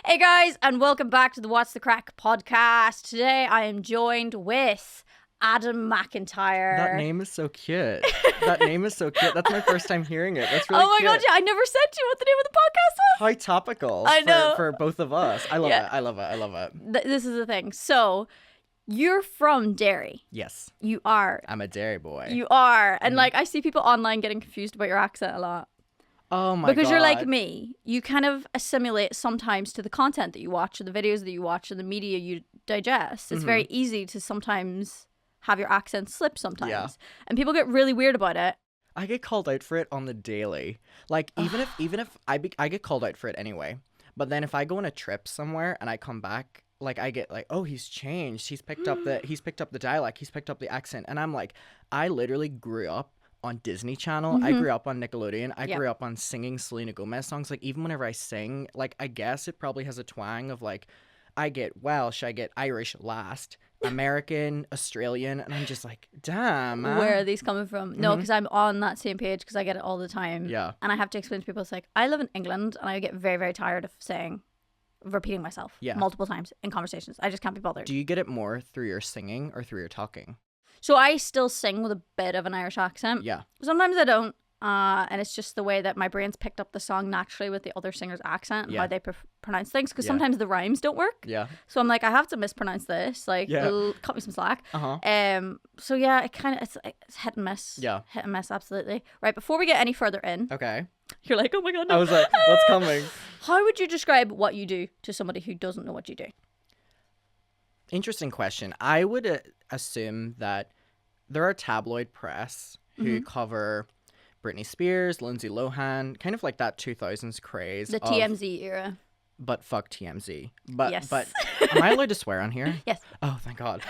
Hey guys, and welcome back to the What's the Crack podcast. Today I am joined with Adam McIntyre. That name is so cute. That name is so cute. That's my first time hearing it. That's really cute. Oh my god, yeah, I never said to you what the name of the podcast was. How topical. I know. For both of us. I love Yeah. it. I love it. I love it. This is the thing. So, you're from Derry. Yes. You are. I'm a Derry boy. You are. And like, I see people online getting confused about your accent a lot. Oh my god. Because you're like me. You kind of assimilate sometimes to the content that you watch, or the videos that you watch, and the media you digest. It's very easy to sometimes have your accent slip sometimes. Yeah. And people get really weird about it. I get called out for it on the daily. Like even if I get called out for it anyway. But then if I go on a trip somewhere and I come back, like I get like, oh, he's changed. He's picked up the dialect. He's picked up the accent. And I'm like, I literally grew up on Disney Channel. I grew up on Nickelodeon. I grew up on singing Selena Gomez songs. Like even whenever I sing, like I guess it probably has a twang of like, I get Welsh, I get Irish last, American, Australian, and I'm just like, damn. Where are these coming from? No, because I'm on that same page because I get it all the time. Yeah. And I have to explain to people, it's like, I live in England and I get very, very tired of repeating myself multiple times in conversations. I just can't be bothered. Do you get it more through your singing or through your talking? So I still sing with a bit of an Irish accent. Yeah. Sometimes I don't. And it's just the way that my brain's picked up the song naturally with the other singer's accent and how they pronounce things. Because sometimes the rhymes don't work. Yeah. So I'm like, I have to mispronounce this. Like, cut me some slack. So yeah, it's hit and miss. Yeah. Hit and miss, absolutely. Right, before we get any further in. Okay. You're like, oh my god, no. I was like, what's coming? How would you describe what you do to somebody who doesn't know what you do? Interesting question. I would assume that there are tabloid press who cover Britney Spears, Lindsay Lohan, kind of like that 2000s craze. The TMZ era. But fuck TMZ. But Yes. but am I allowed to swear on here? Yes. Oh, thank God.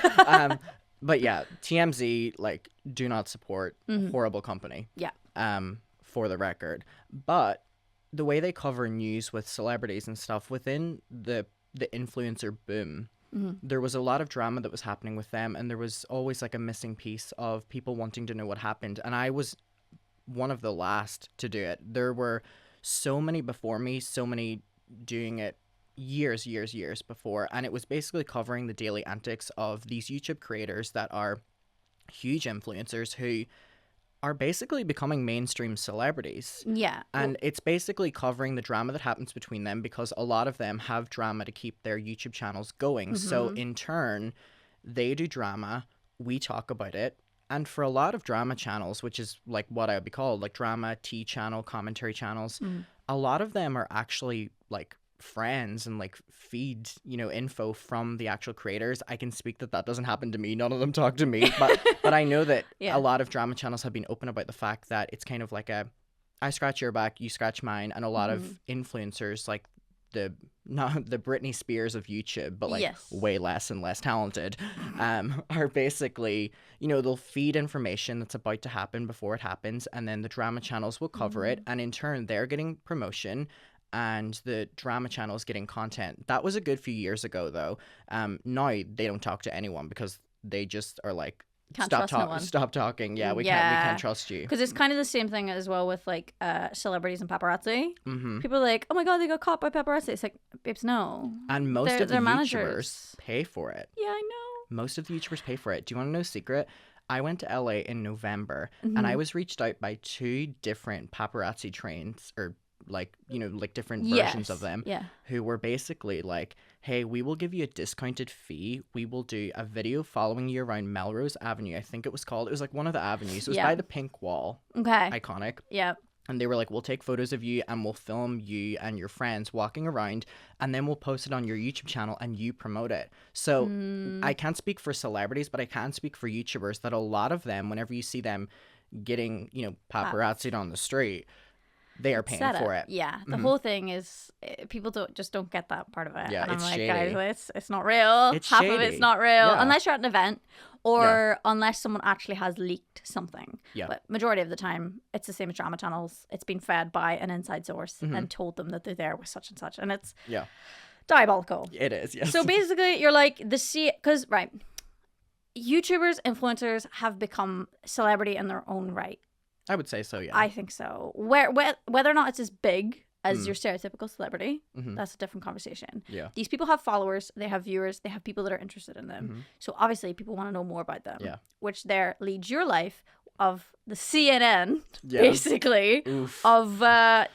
But yeah, TMZ like do not support horrible company. Yeah. For the record. But the way they cover news with celebrities and stuff within the influencer boom, there was a lot of drama that was happening with them, and there was always like a missing piece of people wanting to know what happened. And I was one of the last to do it. There were so many before me, so many doing it years before, and it was basically covering the daily antics of these YouTube creators that are huge influencers who are basically becoming mainstream celebrities. Yeah. And it's basically covering the drama that happens between them, because a lot of them have drama to keep their YouTube channels going. So in turn, they do drama, we talk about it. And for a lot of drama channels, which is like what I would be called, like drama, tea channel, commentary channels, a lot of them are actually like friends and like feed, info from the actual creators. I can speak that doesn't happen to me. None of them talk to me, but I know that a lot of drama channels have been open about the fact that it's kind of like I scratch your back, you scratch mine, and a lot of influencers like not the Britney Spears of YouTube, but like way less and less talented, are basically, they'll feed information that's about to happen before it happens, and then the drama channels will cover it, and in turn they're getting promotion and the drama channel is getting content. That was a good few years ago though. Now they don't talk to anyone because they just are like, stop talking. Yeah, we can't trust you. Because it's kind of the same thing as well with like celebrities and paparazzi. People are like, oh my god, they got caught by paparazzi. It's like, babes, no. And most of the YouTubers managers pay for it. Yeah, I know. Most of the YouTubers pay for it. Do you want to know a secret? I went to LA in November and I was reached out by 2 different paparazzi trains, or like different versions of them, who were basically like, hey, we will give you a discounted fee, we will do a video following you around Melrose Avenue, I think it was called. It was like one of the avenues. It was by the pink wall. Okay. Iconic. Yeah. And they were like, we'll take photos of you and we'll film you and your friends walking around, and then we'll post it on your YouTube channel and you promote it. So I can't speak for celebrities, but I can speak for YouTubers that a lot of them, whenever you see them getting, paparazzi'd on the street, they are paying for it. Yeah. The whole thing is people don't get that part of it. Yeah, and I'm it's like, shady. guys, it's not real. It's Half shady. of it's not real. Unless you're at an event or unless someone actually has leaked something. Yeah. But majority of the time, it's the same as drama channels. It's been fed by an inside source and told them that they're there with such and such. And it's diabolical. It is, yes. So basically, you're like, because, right, YouTubers, influencers have become celebrity in their own right. I would say so, yeah. I think so. Whether or not it's as big as your stereotypical celebrity. That's a different conversation. Yeah. These people have followers, they have viewers, they have people that are interested in them. So obviously people want to know more about them. Yeah. Which there leads your life of the CNN, basically, of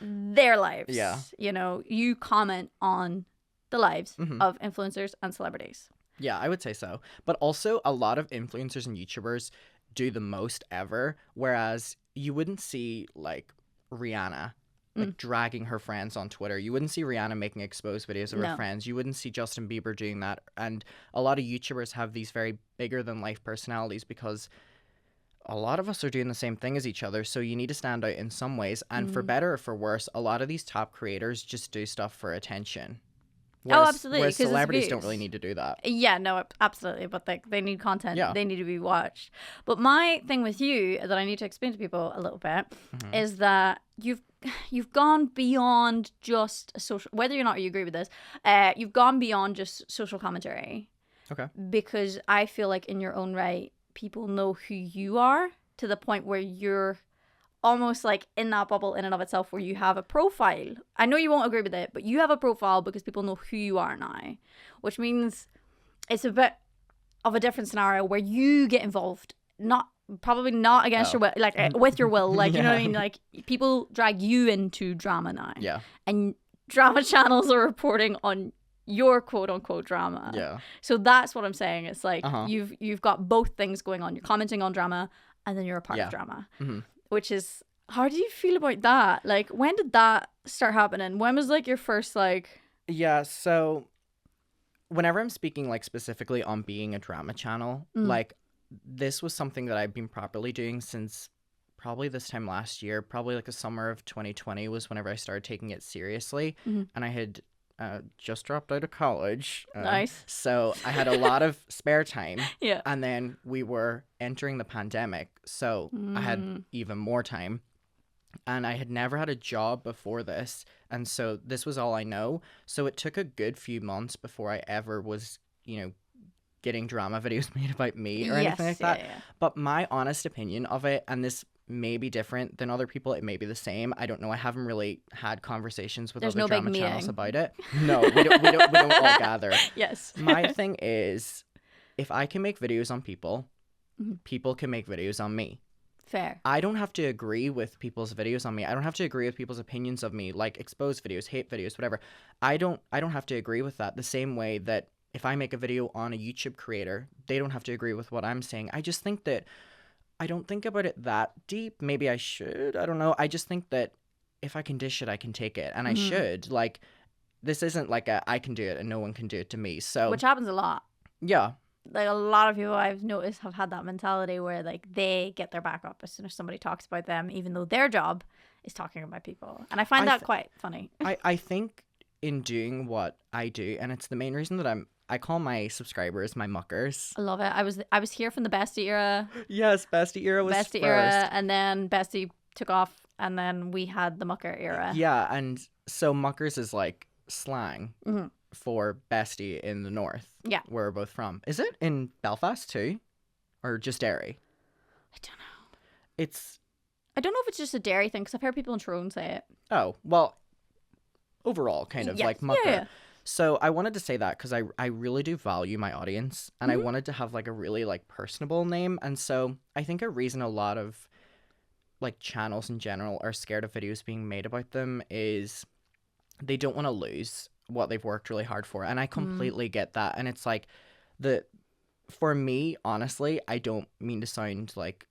their lives. Yeah. You know, you comment on the lives of influencers and celebrities. Yeah, I would say so. But also, a lot of influencers and YouTubers do the most ever, whereas you wouldn't see, like, Rihanna, like, dragging her friends on Twitter. You wouldn't see Rihanna making exposed videos of her friends. You wouldn't see Justin Bieber doing that. And a lot of YouTubers have these very bigger-than-life personalities because a lot of us are doing the same thing as each other, so you need to stand out in some ways. And for better or for worse, a lot of these top creators just do stuff for attention. Absolutely. Whereas celebrities don't really need to do that. Yeah, no, absolutely. But they need content. Yeah. They need to be watched. But my thing with you that I need to explain to people a little bit is that you've gone beyond just a social, whether or not you agree with this, you've gone beyond just social commentary. Okay. Because I feel like in your own right, people know who you are to the point where you're almost like in that bubble in and of itself where you have a profile. I know you won't agree with it, but you have a profile because people know who you are now, which means it's a bit of a different scenario where you get involved, probably not against your will, like with your will, like, you know what I mean? Like, people drag you into drama now. Yeah. And drama channels are reporting on your quote unquote drama. Yeah. So that's what I'm saying. It's like you've got both things going on. You're commenting on drama and then you're a part of drama. Which is, how do you feel about that? Like, when did that start happening? When was like your first like... Yeah, so whenever I'm speaking like specifically on being a drama channel, like this was something that I've been properly doing since probably this time last year, probably like the summer of 2020 was whenever I started taking it seriously. And I had just dropped out of college. Nice. So I had a lot of spare time. Yeah. And then we were entering the pandemic. So I had even more time. And I had never had a job before this. And so this was all I know. So it took a good few months before I ever was, you know, getting drama videos made about me or anything like that. Yeah. But my honest opinion of it, and this may be different than other people, it may be the same. I don't know. I haven't really had conversations with There's other no drama big channels meeting. about it. No, we don't all gather. Yes. My thing is, if I can make videos on people, people can make videos on me. Fair. I don't have to agree with people's videos on me. I don't have to agree with people's opinions of me, like exposed videos, hate videos, whatever. I don't have to agree with that the same way that if I make a video on a YouTube creator, they don't have to agree with what I'm saying. I just think that I don't think about it that deep. Maybe I should. I don't know. I just think that if I can dish it, I can take it. And I should. Like, this isn't like I can do it and no one can do it to me. So, which happens a lot. Yeah. Like, a lot of people I've noticed have had that mentality where, like, they get their back up as soon as somebody talks about them, even though their job is talking about people. And I find that quite funny. I think in doing what I do, and it's the main reason that I call my subscribers my muckers. I love it. I was here from the Bestie era. Yes, Bestie era was Bestie first. era, and then Bestie took off, and then we had the Mucker era. Yeah, and so muckers is like slang for bestie in the north. Yeah. Where we're both from. Is it in Belfast too? Or just Derry? I don't know. I don't know if it's just a Derry thing, because I've heard people in Tyrone say it. Oh, well, overall, kind of like mucker. Yeah. So I wanted to say that because I really do value my audience, and I wanted to have like a really like personable name. And so I think a reason a lot of like channels in general are scared of videos being made about them is they don't want to lose what they've worked really hard for. And I completely get that. And it's like for me, honestly, I don't mean to sound like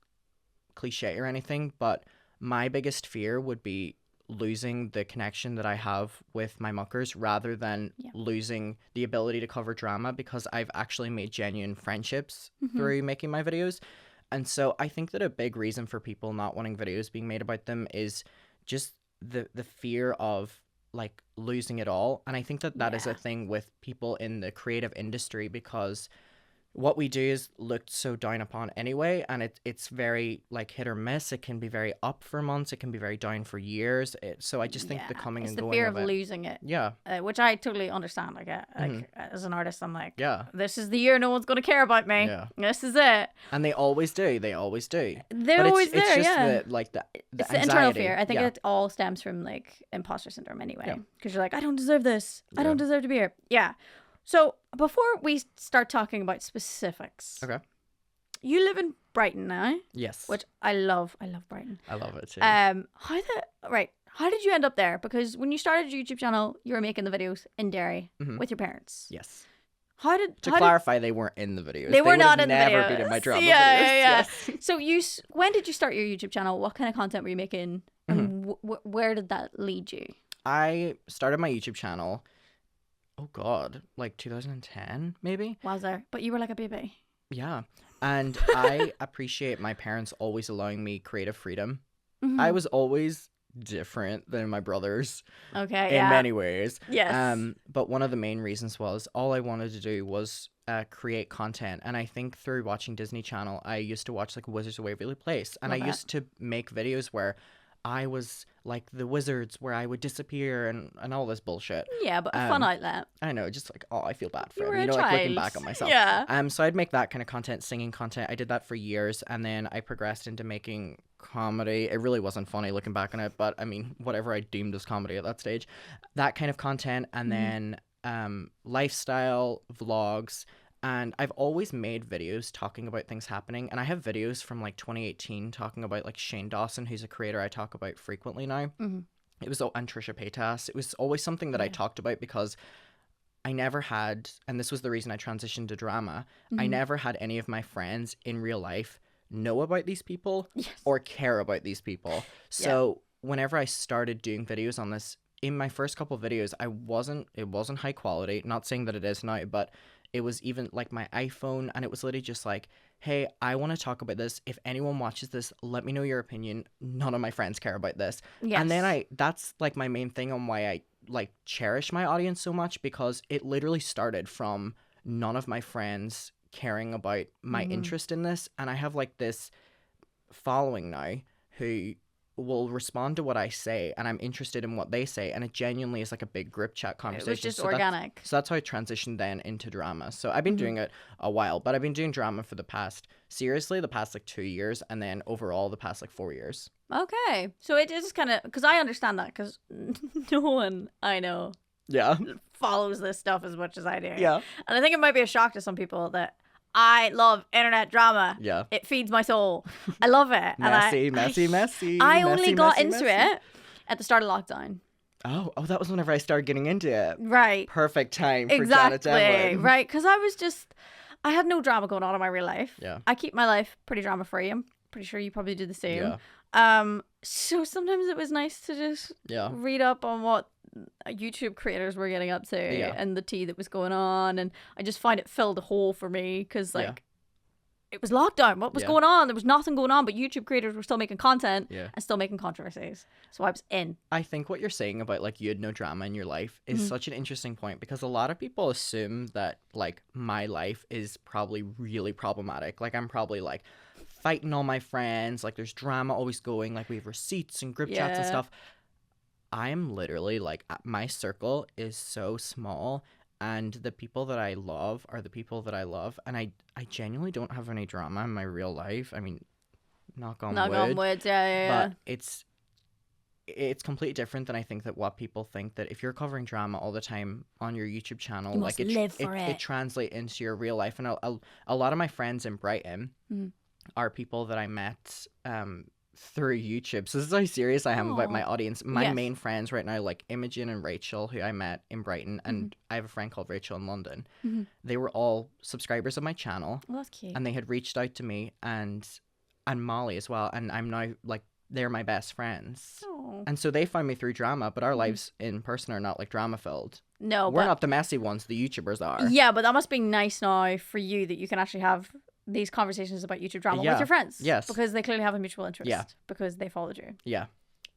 cliche or anything, but my biggest fear would be losing the connection that I have with my muckers rather than losing the ability to cover drama, because I've actually made genuine friendships through making my videos. And so I think that a big reason for people not wanting videos being made about them is just the fear of like losing it all. And I think that is a thing with people in the creative industry, because what we do is looked so down upon anyway, and it's very like hit or miss. It can be very up for months, it can be very down for years. So I just think the coming and it's the going fear of of it, losing it. yeah, Which I totally understand. Like, as an artist, I'm like, yeah, this is the year no one's gonna care about me. yeah. This is it. And they always do. They always do. They're But always it's there. just Yeah. the like the It's the anxiety. internal fear. I think yeah. it all stems from like imposter syndrome anyway. Yeah. Because you're like, I don't deserve this. I Yeah. don't deserve to be here. Yeah. So before we start talking about specifics, Okay. you live in Brighton now, Yes. which I love. I love Brighton. I love it too. How did you end up there? Because when you started your YouTube channel, you were making the videos in Derry with your parents. Yes. To clarify, they weren't in the videos. They were not would in the have never videos. been in my drama videos. Yeah. Yes. So when did you start your YouTube channel? What kind of content were you making? And where did that lead you? I started my YouTube channel, oh God, like 2010 maybe? Wowzer. But you were like a baby. Yeah. And I appreciate my parents always allowing me creative freedom. I was always different than my brothers Okay, in many ways. Yes. But one of the main reasons was all I wanted to do was create content. And I think through watching Disney Channel, I used to watch like Wizards of Waverly Place. And Love I it. used to make videos where I was like the wizards, where I would disappear and all this bullshit. Yeah, but a fun outlet. I know, just like, oh, I feel bad for You him. were a Like looking child. back on myself. Yeah. So I'd make that kind of content, singing content. I did that for years, and then I progressed into making comedy. It really wasn't funny looking back on it, but I mean, whatever I deemed as comedy at that stage. That kind of content, and then lifestyle vlogs. And I've always made videos talking about things happening. And I have videos from like 2018 talking about like Shane Dawson, who's a creator I talk about frequently now. It was, and Trisha Paytas. It was always something that I talked about because I never had, and this was the reason I transitioned to drama, I never had any of my friends in real life know about these people or care about these people. So whenever I started doing videos on this, in my first couple of videos, it wasn't high quality. Not saying that it is now, but it was even like my iPhone, and it was literally just like, hey, I want to talk about this. If anyone watches this, let me know your opinion. None of my friends care about this. Yes. And then that's like my main thing on why I like cherish my audience so much, because it literally started from none of my friends caring about my interest in this. And I have like this following now who will respond to what I say, and I'm interested in what they say, and it genuinely is like a big group chat conversation. It was just organic. So that's how I transitioned then into drama. So I've been doing it a while, but I've been doing drama for the past like 2 years, and then overall the past like 4 years. Okay. So it is kind of, because I understand that, because no one I know Yeah. follows this stuff as much as I do. Yeah. And I think it might be a shock to some people that I love internet drama. Yeah. It feeds my soul. I love it. Messy. I only got into it at the start of lockdown. Oh, that was whenever I started getting into it. Right. Perfect time for Janet Devlin. Right. Because I had no drama going on in my real life. Yeah. I keep my life pretty drama free. I'm pretty sure you probably do the same. Yeah. So sometimes it was nice to just read up on what YouTube creators were getting up to and the tea that was going on, and I just find it filled a hole for me because it was lockdown. What was going on? There was nothing going on, but YouTube creators were still making content and still making controversies. So I was in. I think what you're saying about like you had no drama in your life is such an interesting point, because a lot of people assume that like my life is probably really problematic. Like I'm probably like fighting all my friends, like there's drama always going, like we have receipts and group chats and stuff. I'm literally like, my circle is so small, and the people that I love are the people that I love, and I genuinely don't have any drama in my real life. I mean, knock on wood. Yeah. But it's completely different than I think that what people think, that if you're covering drama all the time on your YouTube channel, You like must live for it translates into your real life. And a lot of my friends in Brighton are people that I met through YouTube. So this is how serious I am about my audience. My main friends right now, like Imogen and Rachel, who I met in Brighton, and I have a friend called Rachel in London. They were all subscribers of my channel. Well, that's cute. And they had reached out to me, and Molly as well, and I'm now like, they're my best friends. Oh. And so they found me through drama, but our lives in person are not like drama filled. No, we're not the messy ones, the YouTubers are. Yeah, but that must be nice now for you that you can actually have these conversations about YouTube drama with your friends. Yes. Because they clearly have a mutual interest. Yeah. Because they followed you. Yeah.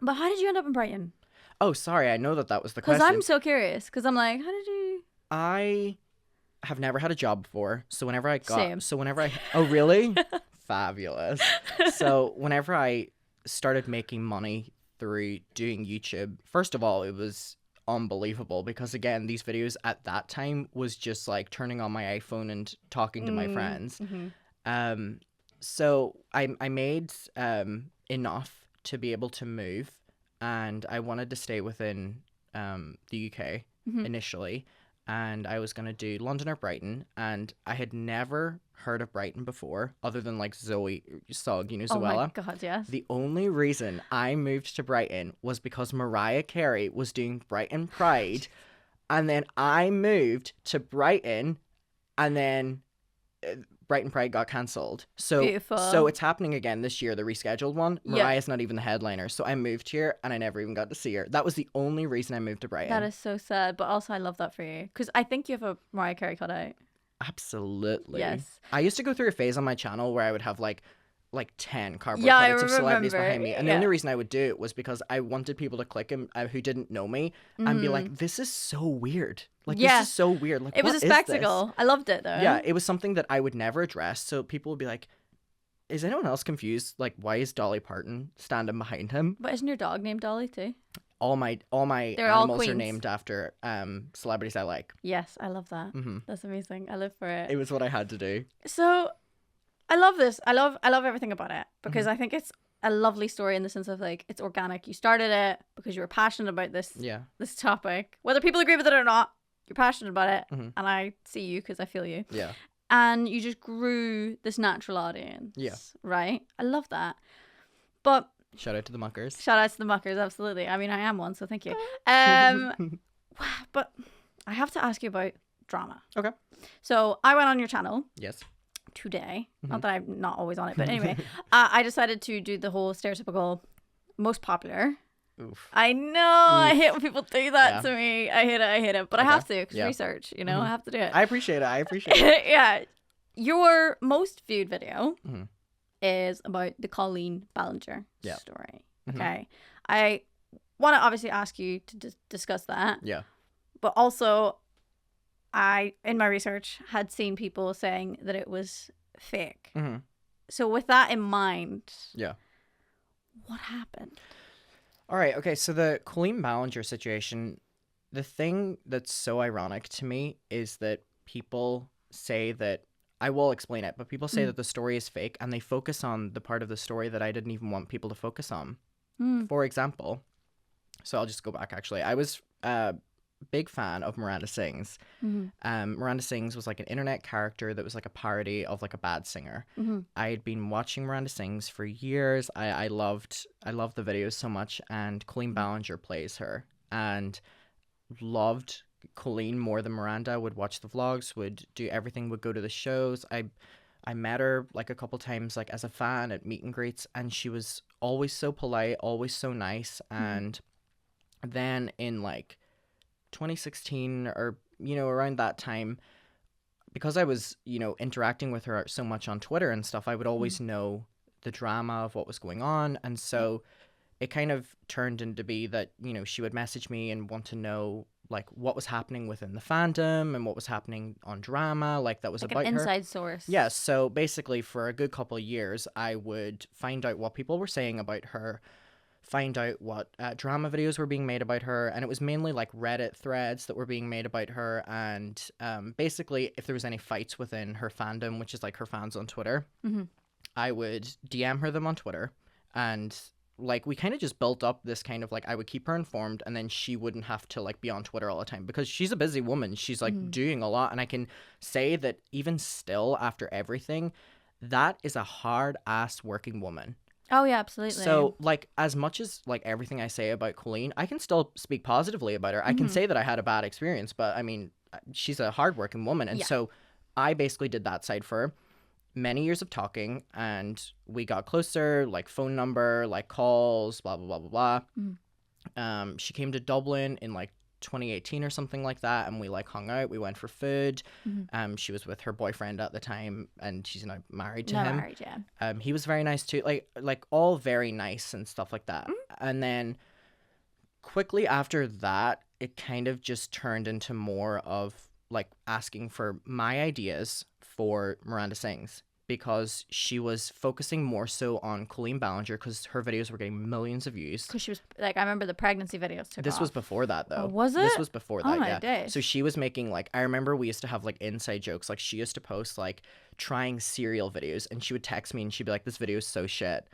But how did you end up in Brighton? Oh, sorry. I know that was the question. Because I'm so curious. Because I'm like, how did you... I have never had a job before. So whenever I Same. Oh, really? Fabulous. So whenever I started making money through doing YouTube, first of all, it was unbelievable because, again, these videos at that time was just like turning on my iPhone and talking to my friends. So I made enough to be able to move, and I wanted to stay within the UK initially, and I was going to do London or Brighton, and I had never heard of Brighton before other than like Zoe Sog, you know, Oh Zoella. my God, yes. The only reason I moved to Brighton was because Mariah Carey was doing Brighton Pride, and then I moved to Brighton, and then Brighton Pride got cancelled. Beautiful. So it's happening again this year, the rescheduled one. Yeah. Mariah's not even the headliner. So I moved here and I never even got to see her. That was the only reason I moved to Brighton. That is so sad, but also I love that for you because I think you have a Mariah Carey cutout. Absolutely. Yes. I used to go through a phase on my channel where I would have like 10 cardboard Yeah, I cutouts of celebrities remember. behind me. And Yeah. the only reason I would do it was because I wanted people to click him who didn't know me and be like, this is so weird. Like, Yeah. this is so weird. Like, It was what a is this? spectacle. I loved it though. Yeah, it was something that I would never address. So people would be like, is anyone else confused? Like, why is Dolly Parton standing behind him? But isn't your dog named Dolly too? All my They're all animals are queens. named after celebrities I like. Yes, I love that. Mm-hmm. That's amazing. I live for it. It was what I had to do. So I love this. I love everything about it because I think it's a lovely story in the sense of like it's organic. You started it because you were passionate about this topic. Whether people agree with it or not, you're passionate about it, and I see you because I feel you. Yeah. And you just grew this natural audience. Yeah. Right? I love that. But Shout out to the muckers. shout out to the muckers, absolutely. I mean, I am one, so thank you. But I have to ask you about drama. Okay. So I went on your channel Yes. today. Not that I'm not always on it, but anyway, I decided to do the whole stereotypical most popular. Oof. I know. I hate when people do that to me. I hate it. But I Okay. have to because Yeah. research, you know, I have to do it. I appreciate it. Yeah. Your most viewed video Mhm. is about the Colleen Ballinger Yeah. story. Mhm. Okay. I want to obviously ask you to discuss that. Yeah. But also, I, in my research, had seen people saying that it was fake. Mhm. So with that in mind, Yeah. what happened? All right. Okay. So the Colleen Ballinger situation, the thing that's so ironic to me is that people say that, I will explain it, but people say that the story is fake and they focus on the part of the story that I didn't even want people to focus on. For example, so I'll just go back actually. I was a big fan of Miranda Sings. Miranda Sings was like an internet character that was like a parody of like a bad singer. I had been watching Miranda Sings for years. I loved the videos so much, and Colleen Ballinger plays her, and loved Colleen more than Miranda. Would watch the vlogs, would do everything, would go to the shows. I met her like a couple times like as a fan at meet and greets, and she was always so polite, always so nice. And then in like 2016 or around that time, because I was interacting with her so much on Twitter and stuff, I would always know the drama of what was going on, and so it kind of turned into be that she would message me and want to know like what was happening within the fandom and what was happening on drama, like that was Like about an her. inside source. Yeah, so basically for a good couple of years, I would find out what people were saying about her, find out what drama videos were being made about her, and it was mainly like Reddit threads that were being made about her, and basically if there was any fights within her fandom, which is like her fans on Twitter, I would DM her them on Twitter, and like we kind of just built up this kind of like I would keep her informed, and then she wouldn't have to like be on Twitter all the time because she's a busy woman. She's like doing a lot, and I can say that even still after everything, that is a hard ass working woman. Oh yeah, absolutely. So like as much as like everything I say about Colleen, I can still speak positively about her. I can say that I had a bad experience, but I mean she's a hard working woman, and so I basically did that side for her. Many years of talking, and we got closer, like phone number, like calls, blah blah blah blah blah. She came to Dublin in like 2018 or something like that, and we like hung out. We went for food. She was with her boyfriend at the time, and she's now married to him. Married, yeah. He was very nice too, like all very nice and stuff like that. And then quickly after that, it kind of just turned into more of like asking for my ideas for Miranda Sings, because she was focusing more so on Colleen Ballinger because her videos were getting millions of views. Because she was like, I remember the pregnancy videos took This off. was before that, though. Oh, was it? This was before that, Oh my yeah. days. So she was making, like, I remember we used to have, like, inside jokes. Like, she used to post, like, trying cereal videos, and she would text me, and she'd be like, this video is so shit.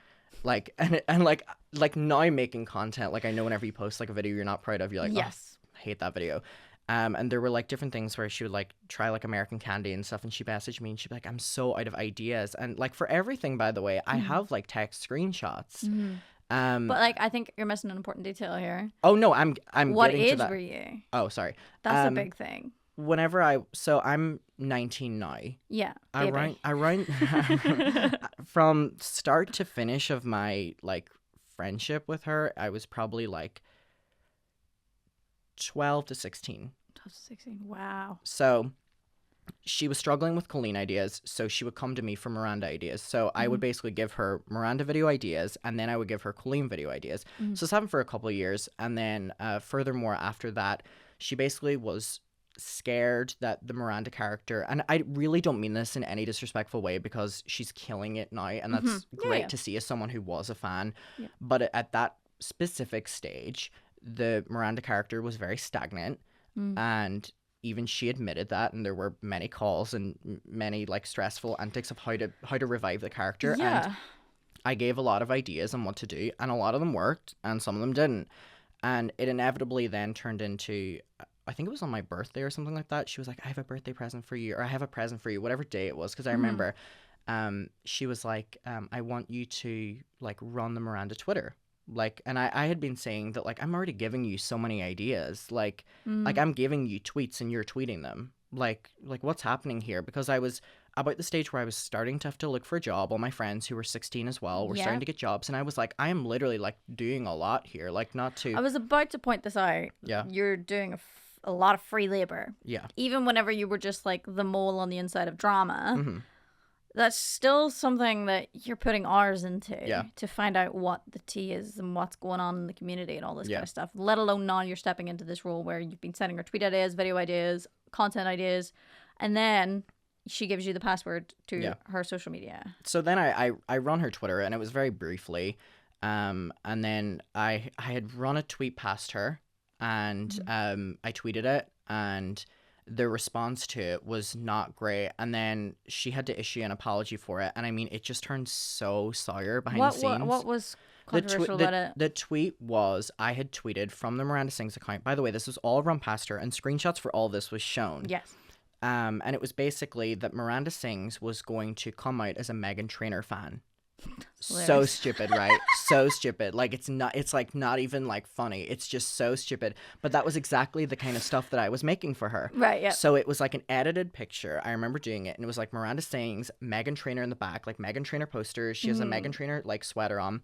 Like, and like now making content, like, I know whenever you post, like, a video you're not proud of, you're like, yes, I hate that video. And there were, like, different things where she would, like, try, like, American candy and stuff, and she'd message me, and she'd be like, I'm so out of ideas. And, like, for everything, by the way, I have, like, text screenshots. but, like, I think you're missing an important detail here. Oh, no, I'm What getting age to that. were you? Oh, sorry. That's a big thing. Whenever I'm 19 now. Yeah, I run from start to finish of my, like, friendship with her, I was probably, like, 12 to 16. 12 to 16, wow. So she was struggling with Colleen ideas, so she would come to me for Miranda ideas. So I would basically give her Miranda video ideas, and then I would give her Colleen video ideas. So this happened for a couple of years, and then furthermore after that, she basically was scared that the Miranda character, and I really don't mean this in any disrespectful way because she's killing it now, and that's great to see as someone who was a fan. Yeah. But at that specific stage, the Miranda character was very stagnant, and even she admitted that, and there were many calls and many, like, stressful antics of how to revive the character. Yeah. And I gave a lot of ideas on what to do, and a lot of them worked and some of them didn't. And it inevitably then turned into, I think it was on my birthday or something like that, she was like, I have a birthday present for you, or I have a present for you, whatever day it was, because I remember she was like, I want you to, like, run the Miranda Twitter. Like, and I had been saying that, like, I'm already giving you so many ideas, like I'm giving you tweets and you're tweeting them, like what's happening here? Because I was about the stage where I was starting to have to look for a job. All my friends who were 16 as well were starting to get jobs, and I was like, I am literally, like, doing a lot here, like, not to. I was about to point this out. Yeah. You're doing a lot of free labor. Yeah. Even whenever you were just, like, the mole on the inside of drama. That's still something that you're putting hours into to find out what the tea is and what's going on in the community and all this kind of stuff. Let alone now you're stepping into this role where you've been sending her tweet ideas, video ideas, content ideas, and then she gives you the password to her social media. So then I run her Twitter, and it was very briefly, and then I had run a tweet past her, and I tweeted it, and the response to it was not great, and then she had to issue an apology for it, and I mean, it just turned so sour behind the scenes. What was controversial about it? The tweet was, I had tweeted from the Miranda Sings account. By the way, this was all run past her, and screenshots for all this was shown. Yes. And it was basically that Miranda Sings was going to come out as a Meghan Trainor fan. So stupid, right? So stupid. Like, it's like not even, like, funny. It's just so stupid. But that was exactly the kind of stuff that I was making for her. Right, yeah. So it was like an edited picture. I remember doing it, and it was like Miranda Sings, Meghan Trainor in the back, like Meghan Trainor posters. She has a Meghan Trainor, like, sweater on.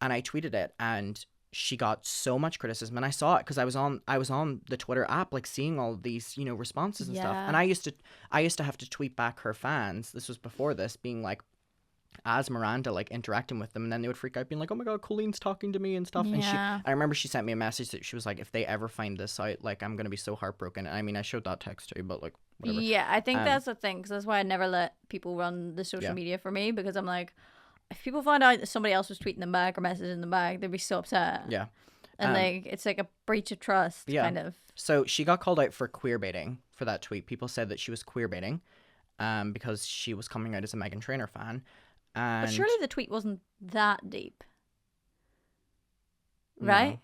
And I tweeted it, and she got so much criticism, and I saw it because I was on the Twitter app, like, seeing all these, you know, responses and stuff. And I used to have to tweet back her fans. This was before this, being like, as Miranda, like, interacting with them, and then they would freak out being like, oh my god, Colleen's talking to me and stuff. And I remember she sent me a message that she was like, if they ever find this out, like, I'm gonna be so heartbroken. And I mean, I showed that text too, but, like, whatever. Yeah, I think that's the thing, because that's why I never let people run the social media for me, because I'm like, if people found out that somebody else was tweeting them back or messaging them back, they'd be so upset. Yeah. And like, it's like a breach of trust, kind of. So she got called out for queer baiting for that tweet. People said that she was queer baiting because she was coming out as a Meghan Trainor fan. And but surely the tweet wasn't that deep, right?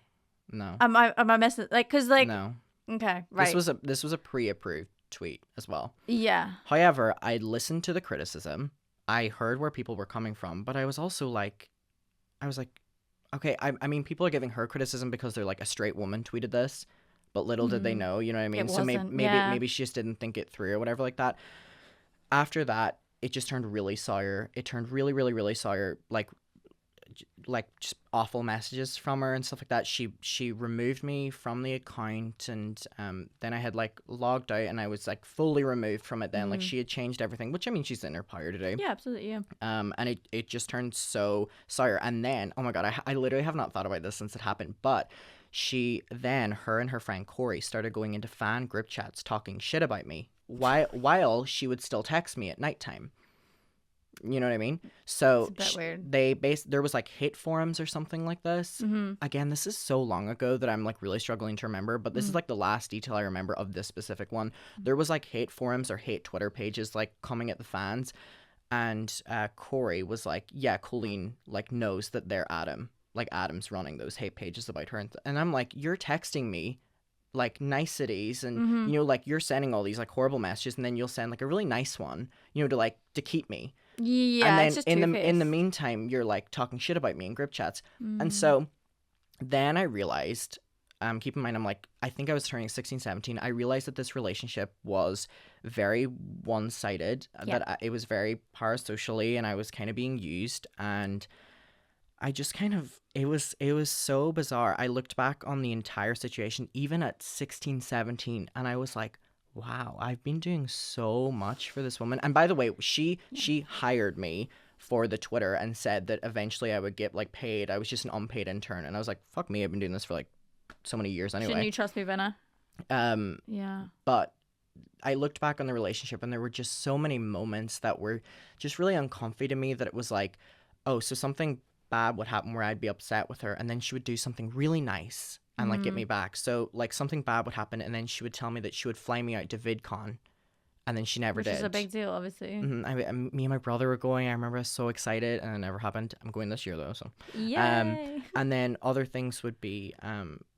No. Am I missing? Like, cause like, no. Okay, right. This was a pre-approved tweet as well. Yeah. However, I listened to the criticism. I heard where people were coming from, but I was also like, okay, I mean, people are giving her criticism because they're like, a straight woman tweeted this, but little did they know, you know what I mean? So maybe she just didn't think it through or whatever like that. After that, it just turned really sour. It turned really, really, really sour. Like just awful messages from her and stuff like that. She removed me from the account, and then I had, like, logged out, and I was, like, fully removed from it then. Like, she had changed everything, which, I mean, she's in her power to do. Yeah, absolutely, yeah. And it just turned so sour. And then, oh my god, I literally have not thought about this since it happened, but her and her friend Corey started going into fan group chats talking shit about me while she would still text me at nighttime. You know what I mean? So It's a bit weird. There was like hate forums or something like this. Again, this is so long ago that I'm like really struggling to remember, but this is like the last detail I remember of this specific one. There was like hate forums or hate Twitter pages like coming at the fans, and Corey was like, yeah, Colleen like knows that they're Adam. Like Adam's running those hate pages about her, and I'm like, you're texting me like niceties and you know, like you're sending all these like horrible messages, and then you'll send like a really nice one, you know, to keep me. Yeah, And then it's just in the meantime, you're like talking shit about me in group chats. And so then I realized, keep in mind, I'm like, I think I was turning 16, 17. I realized that this relationship was very one-sided, that it was very parasocially, and I was kind of being used. And I just kind of, it was so bizarre. I looked back on the entire situation, even at 16, 17, and I was like, wow, I've been doing so much for this woman. And by the way, she hired me for the Twitter and said that eventually I would get like paid. I was just an unpaid intern, and I was like, fuck me, I've been doing this for like so many years anyway. Shouldn't you trust me, Venna? Yeah. But I looked back on the relationship, and there were just so many moments that were just really uncomfy to me, that it was like, oh, so something bad would happen where I'd be upset with her, and then she would do something really nice and like get me back. So like something bad would happen, and then she would tell me that she would fly me out to VidCon, and then she never did. Which is a big deal, obviously. Me and my brother were going. I remember I was so excited, and it never happened. I'm going this year though, so Yay. and then other things would be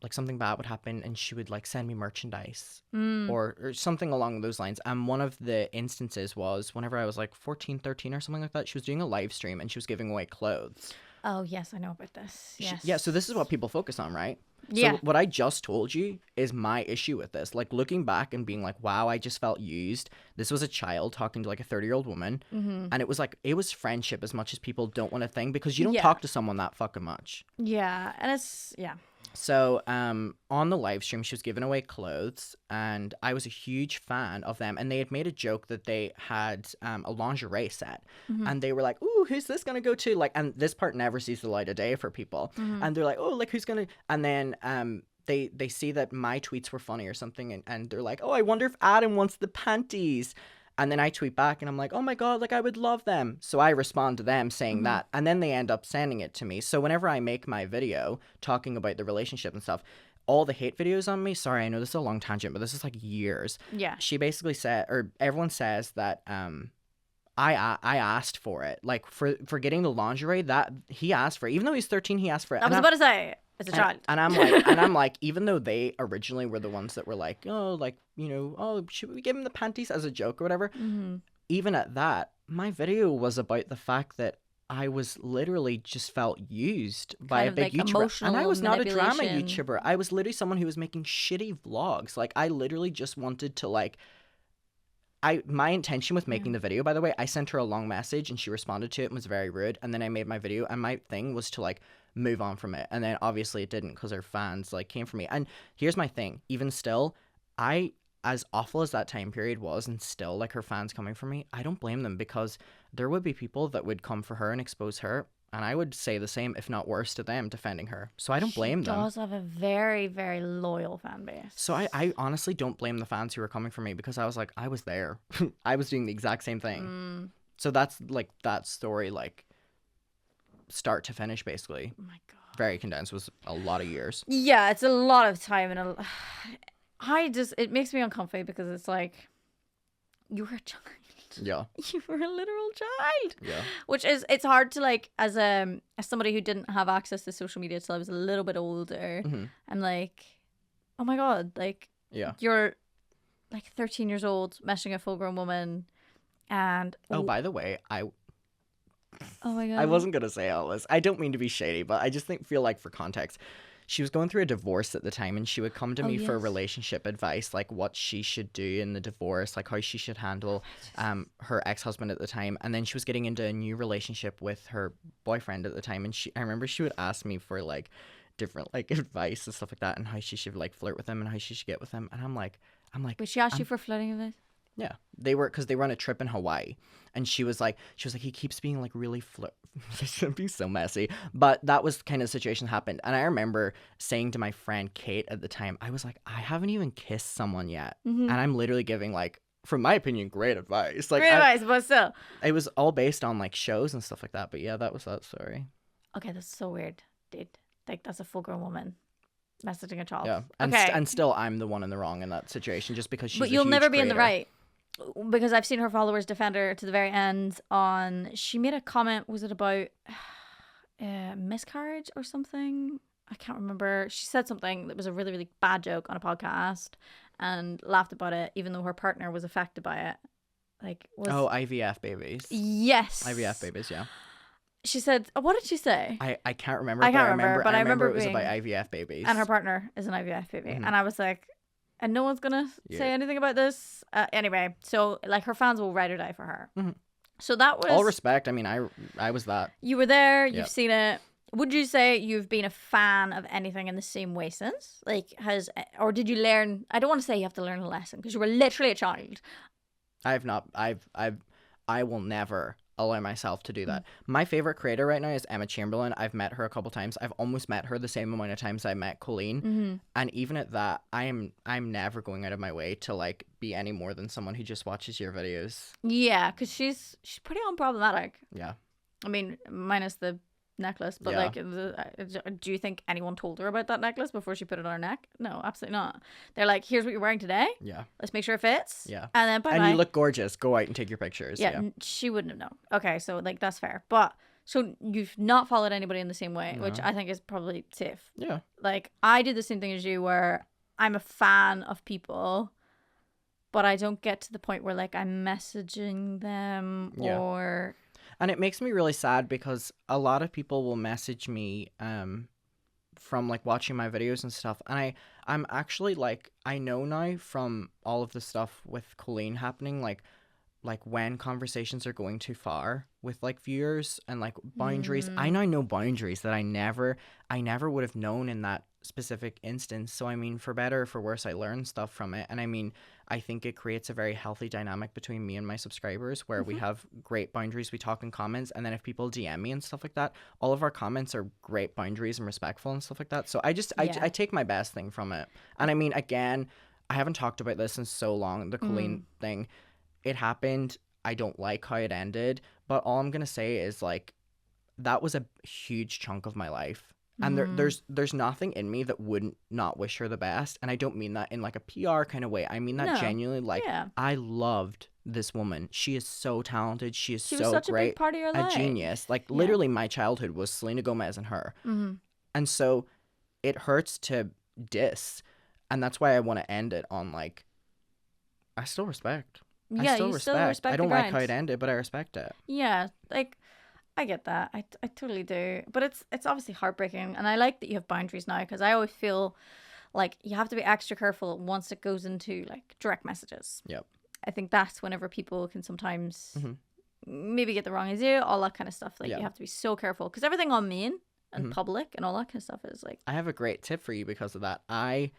like something bad would happen, and she would like send me merchandise or something along those lines. And one of the instances was whenever I was like 14, 13 or something like that, she was doing a live stream, and she was giving away clothes. Oh, yes, I know about this. Yes. Yeah, so this is what people focus on, right? Yeah. So what I just told you is my issue with this. Like looking back and being like, wow, I just felt used. This was a child talking to like a 30-year-old woman. And it was like, it was friendship as much as people don't want to think, because you don't talk to someone that fucking much. Yeah, and it's, yeah. So on the live stream, she was giving away clothes, and I was a huge fan of them. And they had made a joke that they had a lingerie set, and they were like, "Ooh, who's this gonna go to?" Like, and this part never sees the light of day for people. And they're like, "Oh, like who's gonna?" And then they see that my tweets were funny or something, and they're like, "Oh, I wonder if Adam wants the panties." And then I tweet back and I'm like, oh my God, like I would love them. So I respond to them saying that. And then they end up sending it to me. So whenever I make my video talking about the relationship and stuff, all the hate videos on me, sorry, I know this is a long tangent, but this is like years. Yeah. She basically said, or everyone says that I asked for it. Like for getting the lingerie, that he asked for it. Even though he's 13, he asked for it. I was about to say, as a child. And I'm like, even though they originally were the ones that were like, oh, like, you know, oh, should we give him the panties as a joke or whatever? Even at that, my video was about the fact that I was literally just felt used by a big YouTuber. And I was not a drama YouTuber. I was literally someone who was making shitty vlogs. Like, I literally just wanted to, like, my intention with making the video, by the way, I sent her a long message and she responded to it and was very rude. And then I made my video, and my thing was to, like, move on from it. And then obviously it didn't, because her fans like came for me. And here's my thing, even still, as awful as that time period was, and still like her fans coming for me, I don't blame them, because there would be people that would come for her and expose her, and I would say the same, if not worse, to them defending her. So I don't blame them. She does have a very, very loyal fan base. So I honestly don't blame the fans who were coming for me, because I was like, I was there. I was doing the exact same thing. So that's like that story, like start to finish, basically. Oh my God. Very condensed, was a lot of years. Yeah, it's a lot of time, and it makes me uncomfortable, because it's like, you were a child. Yeah. You were a literal child. Yeah. Which is, it's hard to like, as somebody who didn't have access to social media till I was a little bit older, I'm like, oh my God, like, you're like 13 years old, meshing a full-grown woman, and oh, by the way, oh my God, I wasn't gonna say all this. I don't mean to be shady, but I just feel like, for context, she was going through a divorce at the time, and she would come to me for relationship advice, like what she should do in the divorce, like how she should handle her ex-husband at the time. And then she was getting into a new relationship with her boyfriend at the time, and I remember she would ask me for like different like advice and stuff like that, and how she should like flirt with him and how she should get with him. And I'm like But she asked you for flirting advice? Yeah, they were on a trip in Hawaii, and she was like he keeps being like really it's gonna be so messy, but that was kind of the situation that happened. And I remember saying to my friend Kate at the time, I was like, I haven't even kissed someone yet, and I'm literally giving like, from my opinion, great advice. Like, great advice, but still, it was all based on like shows and stuff like that. But yeah, that was that story. Okay, that's so weird, dude. Like, that's a full-grown woman messaging a child. Yeah, and still I'm the one in the wrong in that situation, just because she's But a you'll huge never be in the creator. right, because I've seen her followers defend her to the very end. She made a comment, was it about miscarriage or something? I can't remember. She said something that was a really, really bad joke on a podcast and laughed about it, even though her partner was affected by it. Like, IVF babies. Yes. IVF babies, yeah. She said, what did she say? I can't remember. I can't remember, but I remember it was about IVF babies. And her partner is an IVF baby. And I was like, and no one's going to say anything about this? Anyway, so like her fans will ride or die for her. So that was... all respect. I mean, I was that. You were there. You've seen it. Would you say you've been a fan of anything in the same way since? Like, or did you learn... I don't want to say you have to learn a lesson, because you were literally a child. I will never allow myself to do that. My favorite creator right now is Emma Chamberlain. I've met her a couple times. I've almost met her the same amount of times I met Colleen. And even at that, I'm never going out of my way to like be any more than someone who just watches your videos. Yeah, because she's pretty unproblematic. Yeah. I mean, minus the necklace, but like, do you think anyone told her about that necklace before she put it on her neck? No, absolutely not. They're like, here's what you're wearing today. Yeah. Let's make sure it fits. Yeah. And then bye-bye. And you look gorgeous. Go out and take your pictures. Yeah. She wouldn't have known. Okay, so like that's fair. But so you've not followed anybody in the same way, which I think is probably safe. Yeah. Like, I did the same thing as you, where I'm a fan of people, but I don't get to the point where like I'm messaging them or... And it makes me really sad, because a lot of people will message me from like watching my videos and stuff, and I'm actually like, I know now from all of the stuff with Colleen happening, like when conversations are going too far with like viewers and like boundaries. I now know boundaries that I never would have known in that specific instance. So I mean, for better or for worse, I learned stuff from it. And I mean, I think it creates a very healthy dynamic between me and my subscribers, where we have great boundaries. We talk in comments, and then if people DM me and stuff like that, all of our comments are great boundaries and respectful and stuff like that. So I take my best thing from it. And I mean, again, I haven't talked about this in so long, the Colleen thing. It happened. I don't like how it ended, but all I'm gonna say is like, that was a huge chunk of my life. And there's nothing in me that wouldn't not wish her the best. And I don't mean that in like a PR kind of way. I mean that genuinely. Like, I loved this woman. She is so talented. She was so such great. A big part of your life. A genius. Like, literally my childhood was Selena Gomez and her. And so it hurts to diss. And that's why I want to end it on like, I still respect. Yeah, I still you respect. still respect I don't the like how grind. it ended, but I respect it. Yeah, like, I get that. I totally do. But it's obviously heartbreaking. And I like that you have boundaries now, because I always feel like you have to be extra careful once it goes into like direct messages. Yep. I think that's whenever people can sometimes maybe get the wrong idea, all that kind of stuff. Like, you have to be so careful, because everything on main and public and all that kind of stuff is like... I have a great tip for you because of that. I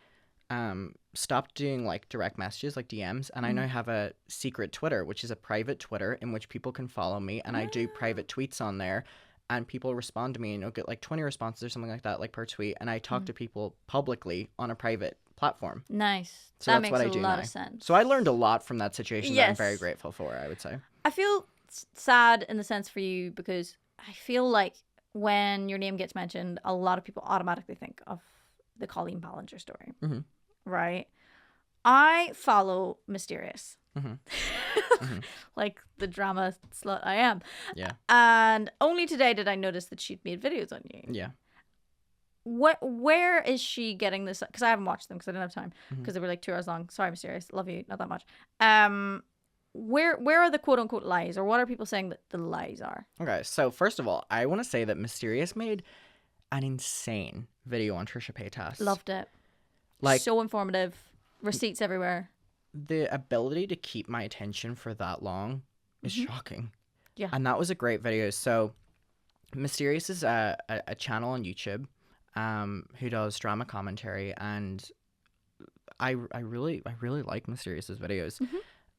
stopped doing like direct messages, like DMs, and I now have a secret Twitter, which is a private Twitter in which people can follow me, and I do private tweets on there, and people respond to me, and you'll get like 20 responses or something like that, like per tweet, and I talk to people publicly on a private platform. Nice. So that that's makes what I a do lot now. of sense. So I learned a lot from that situation that I'm Yes. very grateful for, I would say. I feel sad in the sense for you, because I feel like when your name gets mentioned, a lot of people automatically think of the Colleen Ballinger story. Right? I follow Mysterious. Like the drama slut I am. Yeah. And only today did I notice that she'd made videos on you. Yeah. Where is she getting this? Because I haven't watched them because I didn't have time, because they were like 2 hours long. Sorry, Mysterious. Love you. Not that much. Where are the quote unquote lies, or what are people saying that the lies are? Okay. So first of all, I want to say that Mysterious made an insane video on Trisha Paytas. Loved it. Like, so informative. Receipts everywhere. The ability to keep my attention for that long is shocking. Yeah. And that was a great video. So Mysterious is a channel on YouTube who does drama commentary, and I really like Mysterious's videos.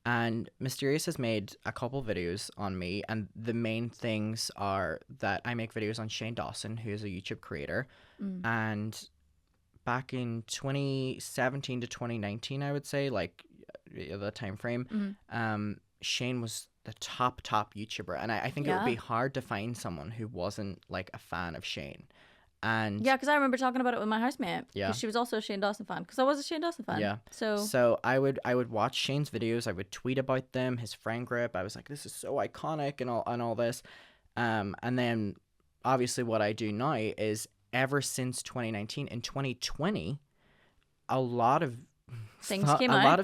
And Mysterious has made a couple videos on me, and the main things are that I make videos on Shane Dawson, who is a YouTube creator, and back in 2017 to 2019, I would say, like the time frame, Shane was the top YouTuber, and I think it would be hard to find someone who wasn't like a fan of Shane. And yeah, because I remember talking about it with my housemate. Yeah. Because she was also a Shane Dawson fan. Because I was a Shane Dawson fan. Yeah. So I would watch Shane's videos. I would tweet about them, his friend group. I was like, this is so iconic and all this. And then obviously what I do now is ever since 2019, in 2020, a lot of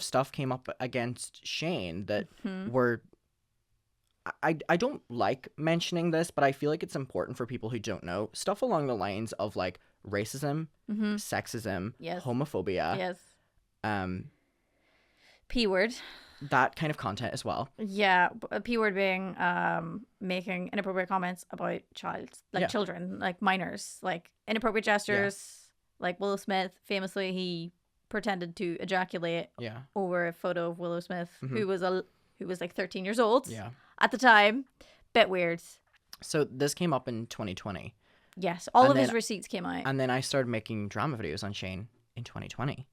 stuff came up against Shane that were. I don't like mentioning this, but I feel like it's important for people who don't know. Stuff along the lines of like racism, sexism, homophobia, P word, that kind of content as well. Yeah, P word being making inappropriate comments about children, like minors, like inappropriate gestures. Like Willow Smith, famously, he pretended to ejaculate over a photo of Willow Smith, who was like 13 years old. Yeah. At the time. Bit weird. So this came up in 2020. Yes, all of his receipts came out. And then I started making drama videos on Shane in 2020.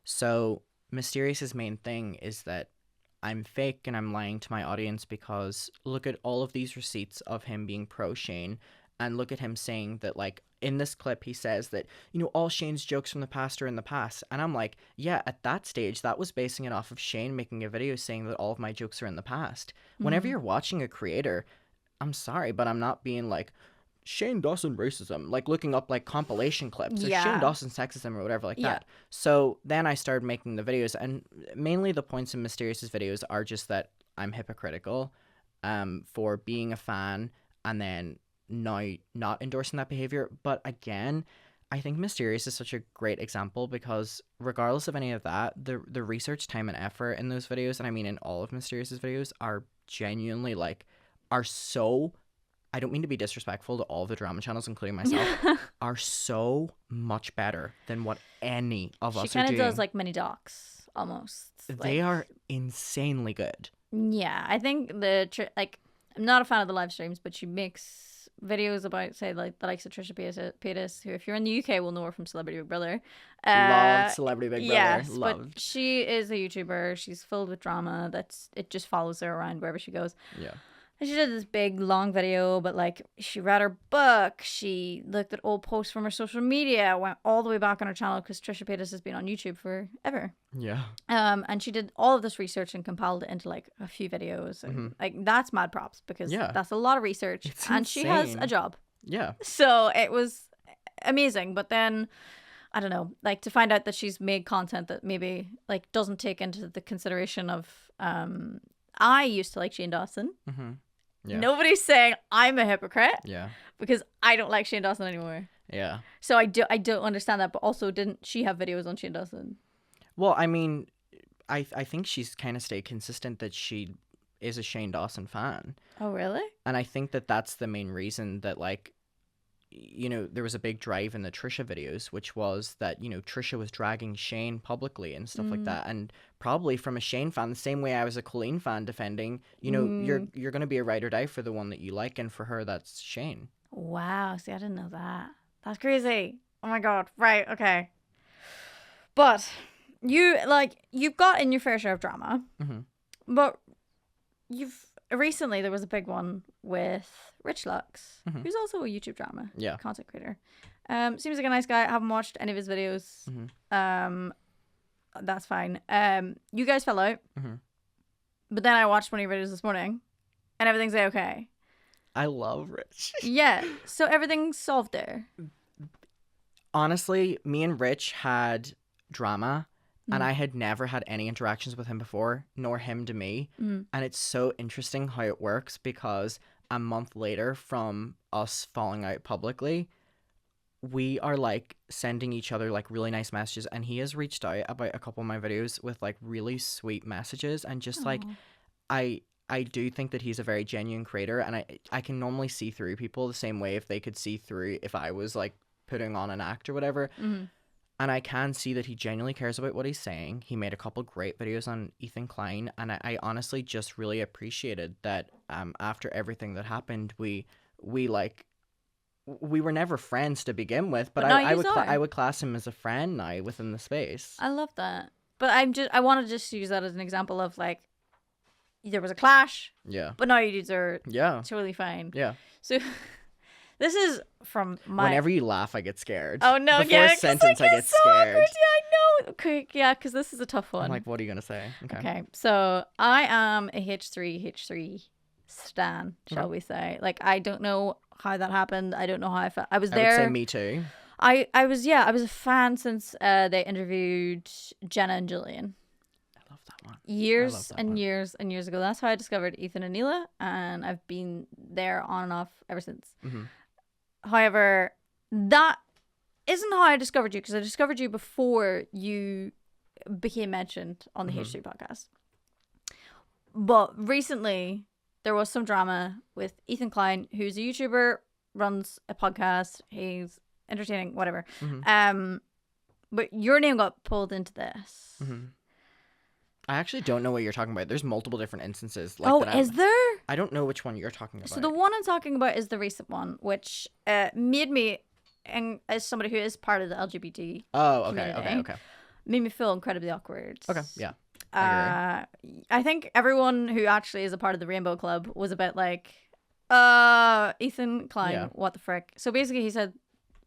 So Mysterious's main thing is that I'm fake and I'm lying to my audience, because look at all of these receipts of him being pro Shane, and look at him saying that, like, in this clip, he says that, you know, all Shane's jokes from the past are in the past. And I'm like, yeah, at that stage, that was basing it off of Shane making a video saying that all of my jokes are in the past. Whenever you're watching a creator, I'm sorry, but I'm not being like, Shane Dawson racism, like looking up like compilation clips or Shane Dawson sexism or whatever like that. So then I started making the videos, and mainly the points in Mysterious's videos are just that I'm hypocritical for being a fan and then now not endorsing that behavior. But again, I think Mysterious is such a great example, because regardless of any of that, the research time and effort in those videos, and I mean in all of Mysterious's videos, are genuinely are so, I don't mean to be disrespectful to all the drama channels, including myself, are so much better than what any of us are doing. She kind of does like mini docs almost. They are insanely good. Yeah, I think I'm not a fan of the live streams, but she makes videos about, say, like the likes of Trisha Paytas, who, if you're in the UK, will know her from Celebrity Big Brother. Loved Celebrity Big Brother. Yes, loved. But she is a YouTuber. She's filled with drama. It just follows her around wherever she goes. Yeah. And she did this big long video, but like she read her book, she looked at old posts from her social media, went all the way back on her channel, because Trisha Paytas has been on YouTube forever. Yeah. And she did all of this research and compiled it into like a few videos, and like that's mad props, because that's a lot of research, and she has a job. Yeah. So it was amazing, but then I don't know, like to find out that she's made content that maybe like doesn't take into the consideration of I used to like Shane Dawson. Yeah. Nobody's saying I'm a hypocrite. Yeah. Because I don't like Shane Dawson anymore. Yeah. So I don't understand that. But also, didn't she have videos on Shane Dawson? Well, I mean, I think she's kind of stayed consistent that she is a Shane Dawson fan. Oh, really? And I think that that's the main reason that, like, you know, there was a big drive in the Trisha videos, which was that, you know, Trisha was dragging Shane publicly and stuff like that. And probably from a Shane fan, the same way I was a Colleen fan defending, you know, you're going to be a ride or die for the one that you like. And for her, that's Shane. Wow. See, I didn't know that. That's crazy. Oh my God. Right. Okay. But you've got in your fair share of drama, but recently there was a big one with Rich Lux, who's also a YouTube drama content creator. Seems like a nice guy. I haven't watched any of his videos. That's fine. You guys fell out, but then I watched one of your videos this morning, and everything's okay. I love Rich. Yeah, so everything's solved there. Honestly, me and Rich had drama. And I had never had any interactions with him before, nor him to me. And it's so interesting how it works, because a month later from us falling out publicly, we are like sending each other like really nice messages. And he has reached out about a couple of my videos with like really sweet messages. And just like, I do think that he's a very genuine creator. And I can normally see through people the same way if they could see through if I was like putting on an act or whatever. And I can see that he genuinely cares about what he's saying. He made a couple great videos on Ethan Klein, and I honestly just really appreciated that after everything that happened, we were never friends to begin with, but I would class him as a friend now within the space. I love that. But I want to just use that as an example of like, there was a clash. Yeah. But now you dudes are Yeah. totally fine. Yeah. So this is from my... Whenever you laugh, I get scared. Oh, no. Before a sentence, I get scared. Awkward. Yeah, I know. Okay, yeah, because this is a tough one. I'm like, what are you going to say? Okay. So I am a H3 stan, shall we say. Like, I don't know how that happened. I don't know how I felt. I was there. I would say me too. I was a fan since they interviewed Jenna and Julian. I love that one. Years and years and years ago. That's how I discovered Ethan and Neela, and I've been there on and off ever since. Mm-hmm. However, that isn't how I discovered you, because I discovered you before you became mentioned on the H3 podcast. But recently, there was some drama with Ethan Klein, who's a YouTuber, runs a podcast. He's entertaining, whatever. Mm-hmm. But your name got pulled into this. Mm-hmm. I actually don't know what you're talking about. There's multiple different instances. Like, oh, is there? I don't know which one you're talking about. So the one I'm talking about is the recent one, which made me, and as somebody who is part of the LGBT community, made me feel incredibly awkward. Okay, yeah. I think everyone who actually is a part of the Rainbow Club was a bit like, Ethan Klein, what the frick? So basically he said,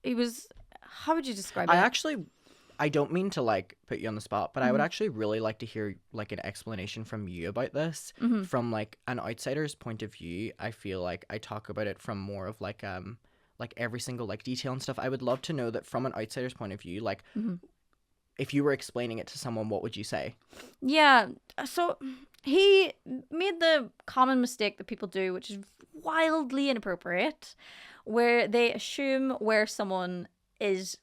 he was, how would you describe it? I don't mean to like put you on the spot, but I would actually really like to hear like an explanation from you about this from like an outsider's point of view. I feel like I talk about it from more of like every single like detail and stuff. I would love to know that from an outsider's point of view, like if you were explaining it to someone, what would you say? Yeah, so he made the common mistake that people do, which is wildly inappropriate, where they assume where someone is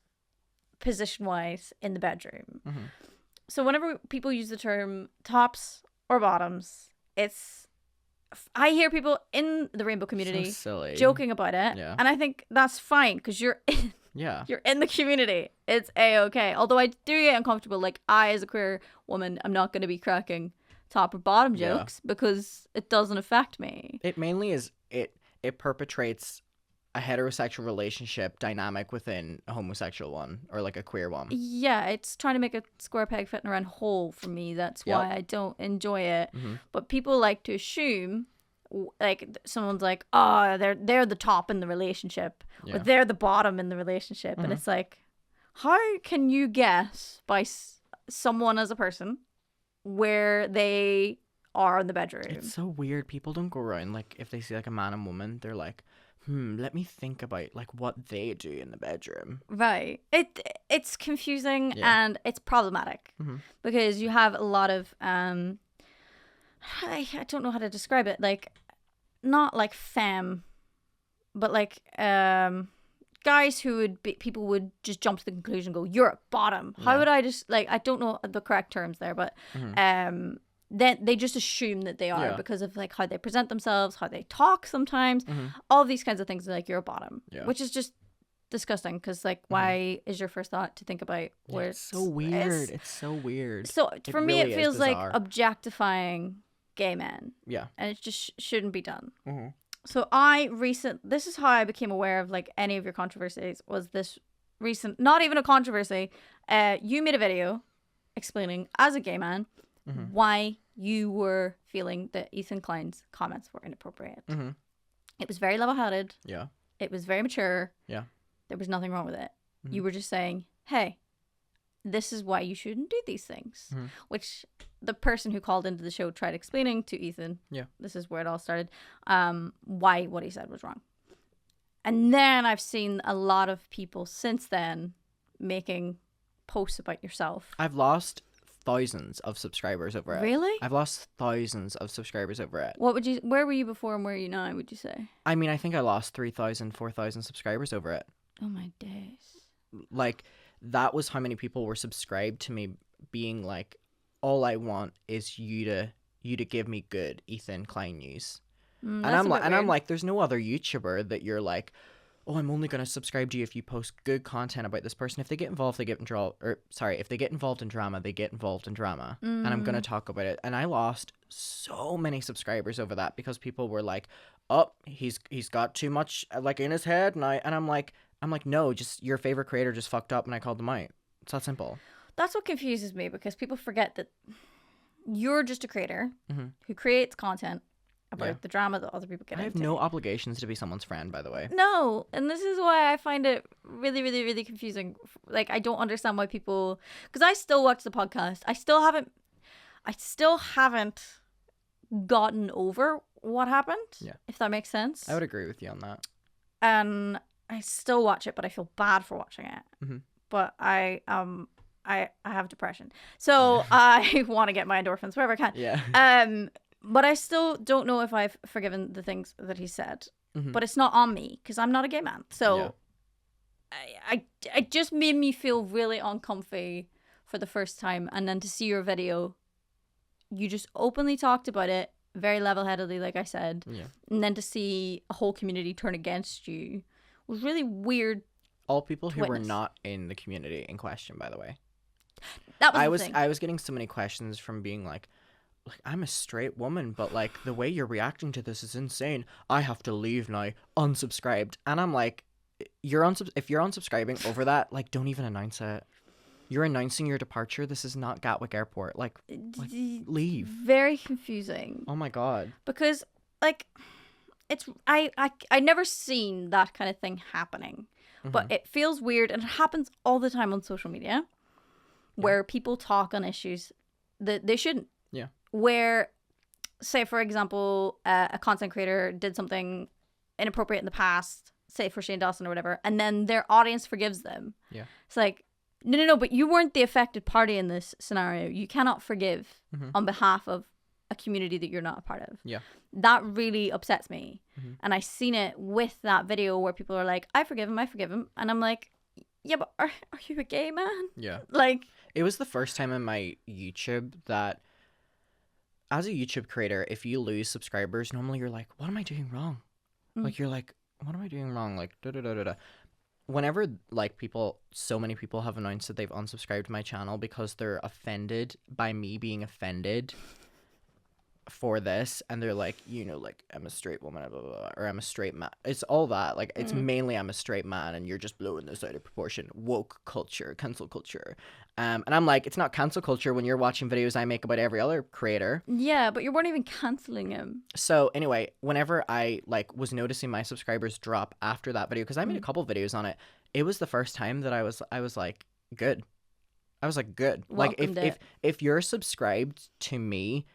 position-wise in the bedroom. So whenever people use the term tops or bottoms, I hear people in the Rainbow community joking about it, and I think that's fine because you're in the community. It's a-okay. Although I do get uncomfortable, like I as a queer woman, I'm not going to be cracking top or bottom jokes because it doesn't affect me. It mainly is it perpetrates a heterosexual relationship dynamic within a homosexual one or like a queer one. Yeah, it's trying to make a square peg fit in a round hole for me. That's why I don't enjoy it. But people like to assume like someone's like, oh, they're the top in the relationship or they're the bottom in the relationship, and it's like, how can you guess by someone as a person where they are in the bedroom? It's so weird. People don't go around like if they see like a man and woman, they're like, let me think about like what they do in the bedroom. Right. It's confusing and it's problematic because you have a lot of I don't know how to describe it, like not like femme, but like guys who would be, people would just jump to the conclusion and go, you're a bottom. How would I just like, I don't know the correct terms there, but then they just assume that they are because of like how they present themselves, how they talk sometimes, all of these kinds of things are like, you're a bottom, which is just disgusting because like why is your first thought to think about where it's so weird. It's so weird. So for me it feels like objectifying gay men. Yeah. And it just shouldn't be done. So this is how I became aware of like any of your controversies, was this recent, not even a controversy, you made a video explaining as a gay man why you were feeling that Ethan Klein's comments were inappropriate. It was very level-headed. Yeah. It was very mature. Yeah. There was nothing wrong with it. You were just saying, hey, this is why you shouldn't do these things. Which the person who called into the show tried explaining to Ethan. Yeah. This is where it all started. Why what he said was wrong. And then I've seen a lot of people since then making posts about yourself. I've lost thousands of subscribers over it. Really? I've lost thousands of subscribers over it. Where were you before and where are you now, would you say? I mean, I think I lost 3,000, 4,000 subscribers over it. Oh my days. Like, that was how many people were subscribed to me, being like, all I want is you to give me good Ethan Klein news. And I'm like, there's no other YouTuber that you're like, oh, I'm only going to subscribe to you if you post good content about this person. If they get involved, if they get involved in drama, they get involved in drama. And I'm going to talk about it. And I lost so many subscribers over that because people were like, oh, he's got too much like in his head. And I'm like, no, just your favorite creator just fucked up and I called them out. It's that simple. That's what confuses me, because people forget that you're just a creator who creates content about the drama that other people get into. I have no obligations to be someone's friend, by the way. No, and this is why I find it really, really, really confusing. Like, I don't understand why people... Because I still watch the podcast. I still haven't gotten over what happened, if that makes sense. I would agree with you on that. And I still watch it, but I feel bad for watching it. But I have depression, so I want to get my endorphins wherever I can. Yeah. But I still don't know if I've forgiven the things that he said. But it's not on me because I'm not a gay man. So I just made me feel really uncomfy for the first time, and then to see your video, you just openly talked about it very level-headedly, like I said, and then to see a whole community turn against you was really weird. All people who were not in the community in question, by the way. That was the thing. I was getting so many questions from being like, I'm a straight woman, but like the way you're reacting to this is insane. I have to leave now, unsubscribed. And I'm like, if you're unsubscribing over that, like, don't even announce it. You're announcing your departure. This is not Gatwick Airport. Like leave. Very confusing. Oh my God. Because like, it's I never seen that kind of thing happening, but it feels weird, and it happens all the time on social media, where people talk on issues that they shouldn't. Yeah. Where, say for example, a content creator did something inappropriate in the past, say for Shane Dawson or whatever, and then their audience forgives them. Yeah. It's like, no, but you weren't the affected party in this scenario. You cannot forgive on behalf of a community that you're not a part of. Yeah. That really upsets me. And I seen it with that video where people are like, I forgive him. And I'm like, yeah, but are you a gay man? Yeah. Like, it was the first time in my YouTube that, as a YouTube creator, if you lose subscribers, normally you're like, what am I doing wrong? Like, you're like, what am I doing wrong? Like, da-da-da-da-da. Whenever, like, so many people have announced that they've unsubscribed my channel because they're offended by me being offended for this, and they're like, like, I'm a straight woman, blah, blah, blah, or I'm a straight man. It's all that. Like, it's mainly I'm a straight man, and you're just blowing this out of proportion. Woke culture, cancel culture. And I'm like, it's not cancel culture when you're watching videos I make about every other creator. Yeah, but you weren't even canceling him. So anyway, whenever I was noticing my subscribers drop after that video, because I made a couple videos on it, it was the first time that I was like, good. I was like, good. Welcomed like if you're subscribed to me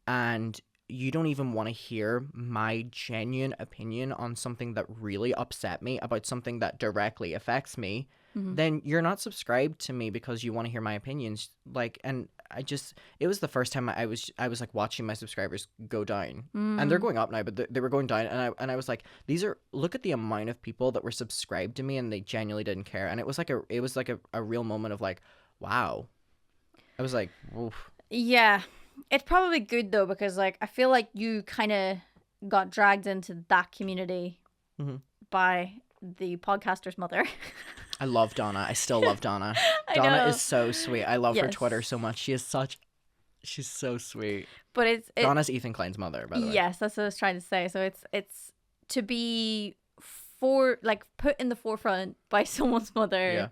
and you don't even want to hear my genuine opinion on something that really upset me, about something that directly affects me, then you're not subscribed to me because you want to hear my opinions. Like, and it was the first time I was like watching my subscribers go down, and they're going up now, but they were going down, and I was like, look at the amount of people that were subscribed to me, and they genuinely didn't care. And it was like a real moment of like, wow. I was like, oof. Yeah. It's probably good though, because like I feel like you kind of got dragged into that community by the podcaster's mother. I love Donna. I still love Donna. Donna is so sweet. I love her Twitter so much. She's so sweet. But Donna's Ethan Klein's mother, by the way. Yes, that's what I was trying to say. So it's to be put in the forefront by someone's mother. Yeah.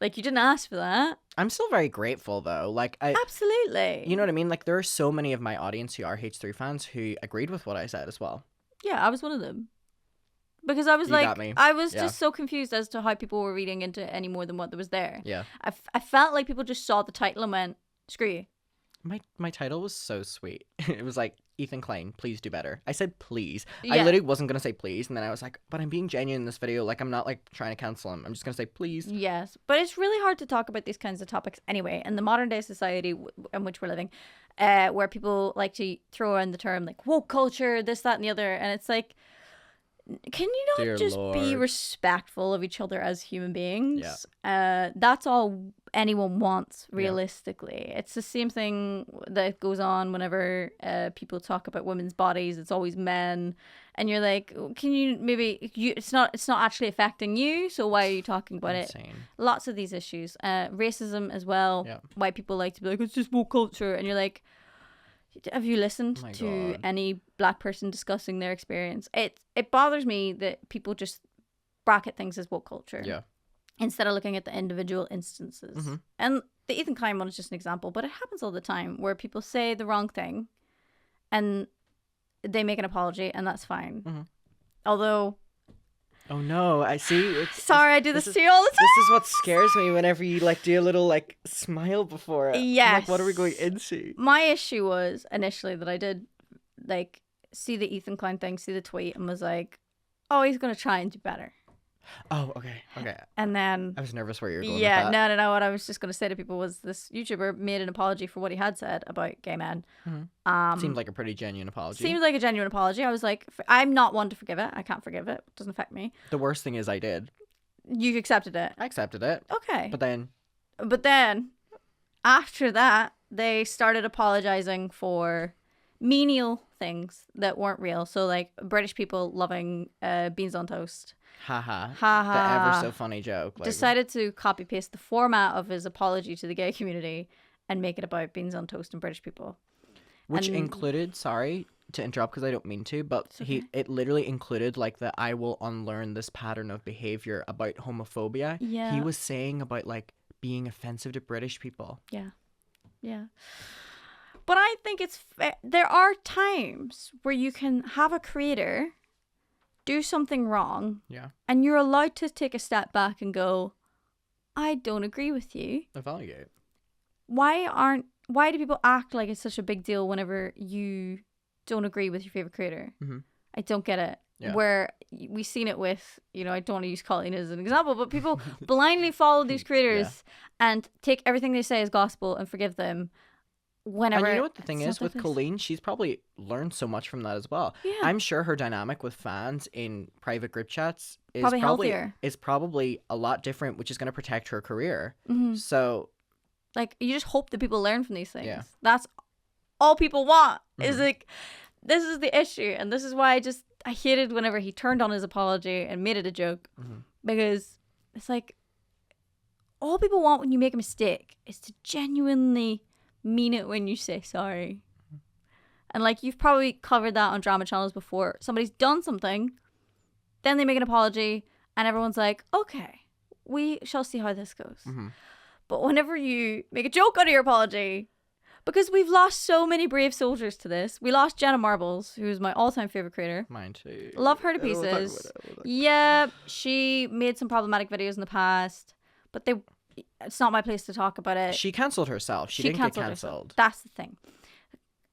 Like, you didn't ask for that. I'm still very grateful, though. Like, Absolutely. You know what I mean? Like, there are so many of my audience who are H3 fans who agreed with what I said as well. Yeah, I was one of them. Because I was just so confused as to how people were reading into any more than what was there. Yeah. I felt like people just saw the title and went, screw you. My title was so sweet. It was like, Ethan Klein, please do better. I said please. Yeah. I literally wasn't going to say please, and then I was like, but I'm being genuine in this video. Like, I'm not like trying to cancel him. I'm just going to say please. Yes, but it's really hard to talk about these kinds of topics anyway in the modern day society in which we're living, where people like to throw around the term like woke culture, this, that, and the other, and it's like, can you not Dear just Lord. be respectful of each other as human beings? Yeah. That's all anyone wants realistically. It's the same thing that goes on whenever people talk about women's bodies. It's always men, and you're like, can you maybe it's not actually affecting you, so why are you talking about Insane. it? Lots of these issues, racism as well. Why people like to be like, it's just woke culture, and you're like, have you listened to any black person discussing their experience? It bothers me that people just bracket things as woke culture instead of looking at the individual instances. And the Ethan Klein one is just an example, but it happens all the time where people say the wrong thing and they make an apology, and that's fine. Although, oh no, I see. Sorry, I do this to you all the time. This is what scares me whenever you like do a little like smile before it. Yes. I'm like, what are we going into? My issue was initially that I did like see the Ethan Klein thing, see the tweet, and was like, oh, he's gonna try and do better. Oh, okay. And then I was nervous where you were going. Yeah, with that. no. What I was just gonna say to people was this YouTuber made an apology for what he had said about gay men. Seemed like a pretty genuine apology. Seemed like a genuine apology. I was like, I'm not one to forgive it. I can't forgive it. It doesn't affect me. The worst thing is I did. You accepted it. I accepted it. Okay. But then after that, they started apologizing for menial things that weren't real. So like British people loving beans on toast. Ha. The ever so funny joke. Like, decided to copy paste the format of his apology to the gay community and make it about beans on toast and British people. Which included, sorry to interrupt because I don't mean to, but it literally included like the I will unlearn this pattern of behavior about homophobia. Yeah. He was saying about like being offensive to British people. Yeah. But I think there are times where you can have a creator do something wrong. Yeah. And you're allowed to take a step back and go, I don't agree with you. Evaluate. Why do people act like it's such a big deal whenever you don't agree with your favorite creator? I don't get it. Yeah. Where we've seen it with, I don't want to use Colleen as an example, but people blindly follow these creators and take everything they say as gospel and forgive them. Whenever, and you know what the thing is with Colleen, she's probably learned so much from that as well. Yeah. I'm sure her dynamic with fans in private group chats is healthier. Is probably a lot different, which is going to protect her career. So, like, you just hope that people learn from these things. Yeah. That's all people want. Is like, this is the issue, and this is why I hated whenever he turned on his apology and made it a joke, because it's like all people want when you make a mistake is to genuinely mean it when you say sorry. And like, you've probably covered that on drama channels before. Somebody's done something, then they make an apology, and everyone's like, okay, we shall see how this goes. But whenever you make a joke out of your apology, because we've lost so many brave soldiers to this. We lost Jenna Marbles, who's my all-time favorite creator. Mine too. Love her to pieces. Yeah, she made some problematic videos in the past, but it's not my place to talk about it. She cancelled herself. She didn't get cancelled. That's the thing.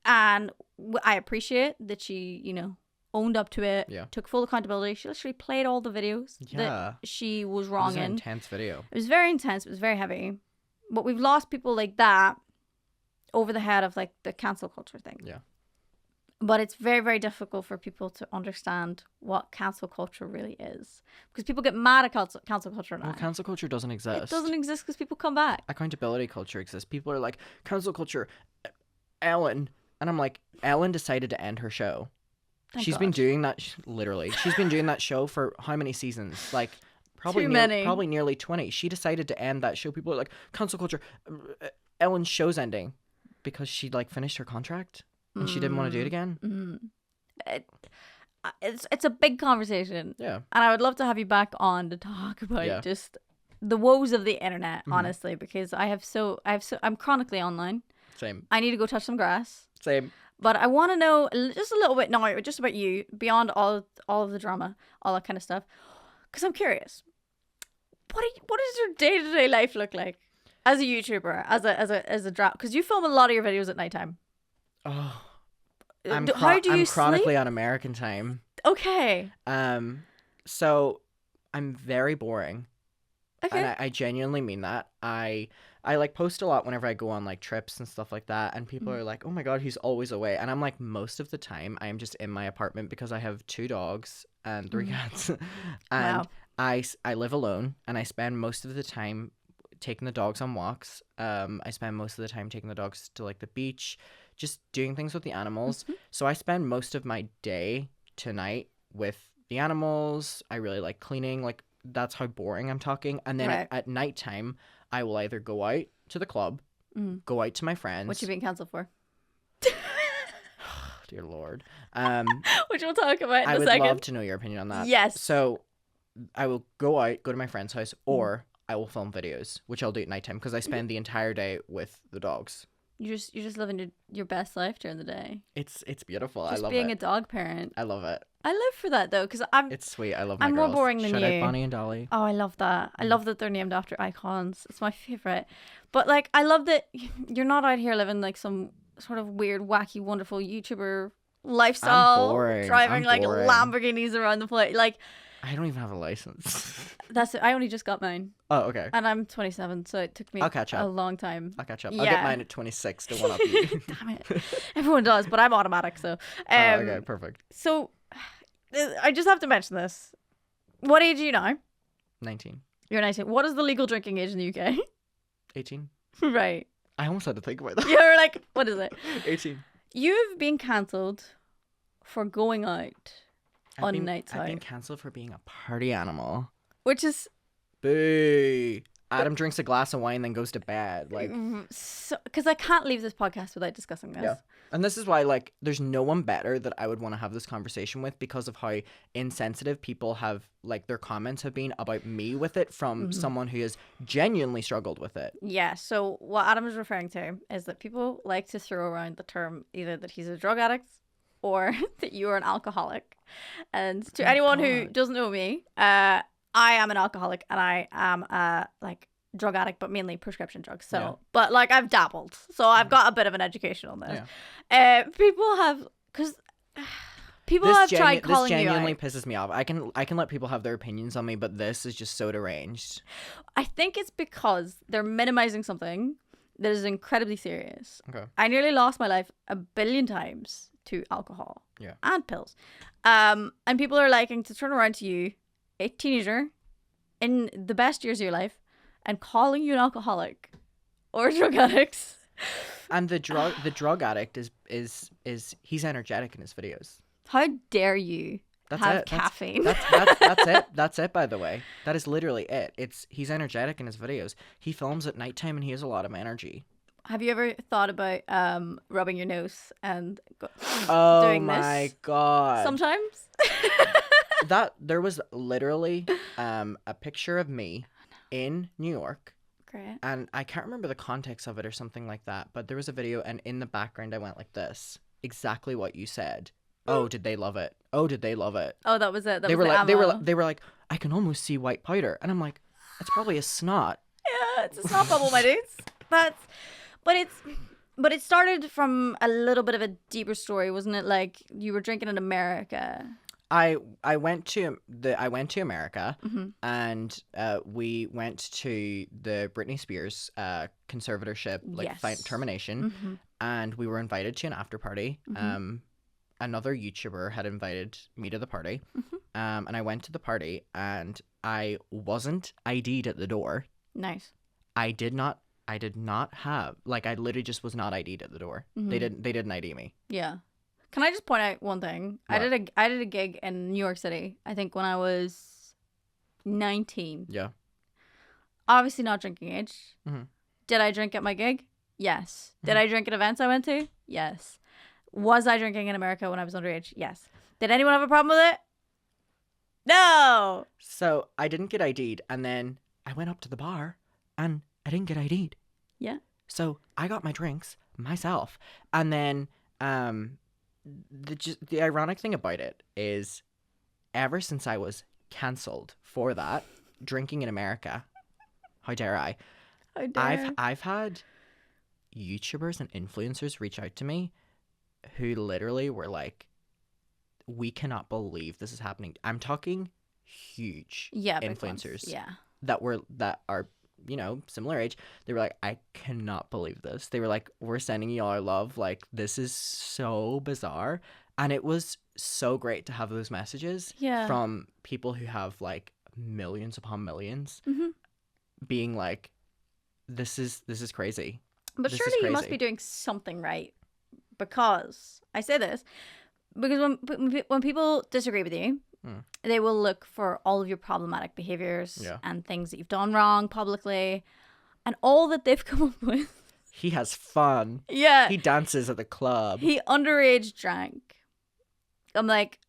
And I appreciate that she, owned up to it, took full accountability. She literally played all the videos that she was wrong in. It was an intense video. It was very intense. It was very heavy. But we've lost people like that over the head of like the cancel culture thing. Yeah. But it's very, very difficult for people to understand what cancel culture really is. Because people get mad at cancel culture now. Well, cancel culture doesn't exist. It doesn't exist because people come back. Accountability culture exists. People are like, cancel culture, Ellen. And I'm like, Ellen decided to end her show. She's been doing that, literally. She's been doing that show for how many seasons? Like, probably probably nearly 20. She decided to end that show. People are like, cancel culture. Ellen's show's ending because she like finished her contract. And she didn't want to do it again. It's a big conversation. Yeah. And I would love to have you back on to talk about just the woes of the internet, honestly, because I'm chronically online. Same. I need to go touch some grass. Same. But I want to know just a little bit now, just about you, beyond all of the drama, all that kind of stuff, because I'm curious. What does your day-to-day life look like as a YouTuber, as a drama? Because you film a lot of your videos at nighttime. Oh. How do you I'm chronically sleep? on American time. Okay. So I'm very boring. Okay. And I genuinely mean that. I like post a lot whenever I go on like trips and stuff like that, and people are like, "Oh my god, he's always away." And I'm like, most of the time I am just in my apartment because I have 2 dogs and 3 cats. And Wow. I live alone, and I spend most of the time taking the dogs on walks. I spend most of the time taking the dogs to like the beach, just doing things with the animals. So I spend most of my day tonight with the animals. I really like cleaning. Like that's how boring I'm talking. And then at nighttime, I will either go out to the club, go out to my friends. What you being cancelled for? Dear Lord. Which we'll talk about in a I would second. love to know your opinion on that. Yes. So I will go out, go to my friend's house, or I will film videos, which I'll do at nighttime because I spend the entire day with the dogs. You're just living your best life during the day. It's beautiful. Just I love being it. a dog parent. I love it. I live for that though, because It's sweet. I love my I'm girls. more boring than Shout you. out Bonnie and Dolly. Oh, I love that. I love that they're named after icons. It's my favorite. But like, I love that you're not out here living like some sort of weird, wacky, wonderful YouTuber lifestyle, driving like Lamborghinis around the place. Like, I don't even have a license. that's it. I only just got mine. Oh, okay. And I'm 27, so it took me a long time. I'll catch up. Yeah. I'll get mine at 26 to one up you. Damn it. Everyone does, but I'm automatic, so. Okay, perfect. So, I just have to mention this. What age are you now? 19. You're 19. What is the legal drinking age in the UK? 18. Right. I almost had to think about that. You're like, what is it? 18. You've been cancelled for going out on nights out. I've been cancelled for being a party animal. Which is... Boo. Adam drinks a glass of wine, then goes to bed. Like, because I can't leave this podcast without discussing this. Yeah. And this is why, like, there's no one better that I would want to have this conversation with because of how insensitive people have, like, their comments have been about me with it from someone who has genuinely struggled with it. Yeah. So what Adam is referring to is that people like to throw around the term either that he's a drug addict or that you are an alcoholic. And to anyone who doesn't know me, I am an alcoholic and I am like drug addict, but mainly prescription drugs. So, but like I've dabbled, so I've got a bit of an education on this. Yeah. People have tried calling you out. This genuinely pisses me off. I can let people have their opinions on me, but this is just so deranged. I think it's because they're minimizing something that is incredibly serious. Okay. I nearly lost my life 1 billion times to alcohol. Yeah. And pills. And people are liking to turn around to you, a teenager, in the best years of your life, and calling you an alcoholic or a drug addict. And the drug addict is he's energetic in his videos. How dare you have caffeine? That's it. That's it. By the way, that is literally it. He's energetic in his videos. He films at nighttime and he has a lot of energy. Have you ever thought about rubbing your nose and doing this? Oh my god! Sometimes. That there was literally a picture of me in New York. Great. And I can't remember the context of it or something like that, but there was a video and in the background I went like this. Exactly what you said. Oh, did they love it? Oh, did they love it? Oh, that was it. They were like, I can almost see white powder. And I'm like, that's probably a snot. Yeah, it's a snot bubble, my dudes. But it started from a little bit of a deeper story, wasn't it? Like you were drinking in America. I went to America and we went to the Britney Spears conservatorship termination and we were invited to an after party. Another YouTuber had invited me to the party and I went to the party and I wasn't ID'd at the door. Nice. I did not have, like, I literally just was not ID'd at the door. They didn't ID me. Yeah. Can I just point out one thing? What? I did a gig in New York City, I think when I was 19. Yeah. Obviously not drinking age. Did I drink at my gig? Yes. Did I drink at events I went to? Yes. Was I drinking in America when I was underage? Yes. Did anyone have a problem with it? No. So I didn't get ID'd and then I went up to the bar and I didn't get ID'd. Yeah. So I got my drinks myself. And then the ironic thing about it is ever since I was cancelled for that, drinking in America, how dare I? I've had YouTubers and influencers reach out to me who literally were like, we cannot believe this is happening. I'm talking huge influencers that are similar age. They were like, I cannot believe this. They were like, we're sending you all our love. Like, this is so bizarre. And it was so great to have those messages from people who have like millions upon millions being like, this is crazy. But This is surely you must crazy. be doing something right, because I say this because when people disagree with you, they will look for all of your problematic behaviors Yeah. and things that you've done wrong publicly, and all that they've come up with. He has fun. Yeah, He dances at the club. he underage drank. I'm like,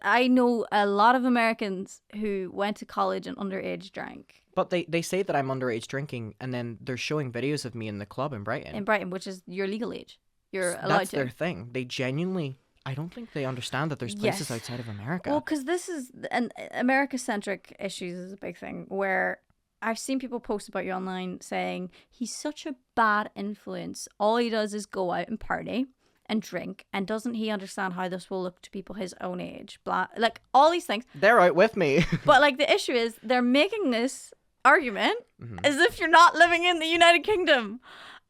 I know a lot of Americans who went to college and underage drank. But they say that I'm underage drinking, and then they're showing videos of me in the club in Brighton. In Brighton, which is your legal age. You're allowed That's to. their thing. They genuinely, I don't think they understand that there's places outside of America. Well, because this is an America-centric issues is a big thing, where I've seen people post about you online saying he's such a bad influence. All he does is go out and party and drink, and doesn't he understand how this will look to people his own age? Blah, like all these things. They're out with me. But like the issue is they're making this argument as if you're not living in the United Kingdom.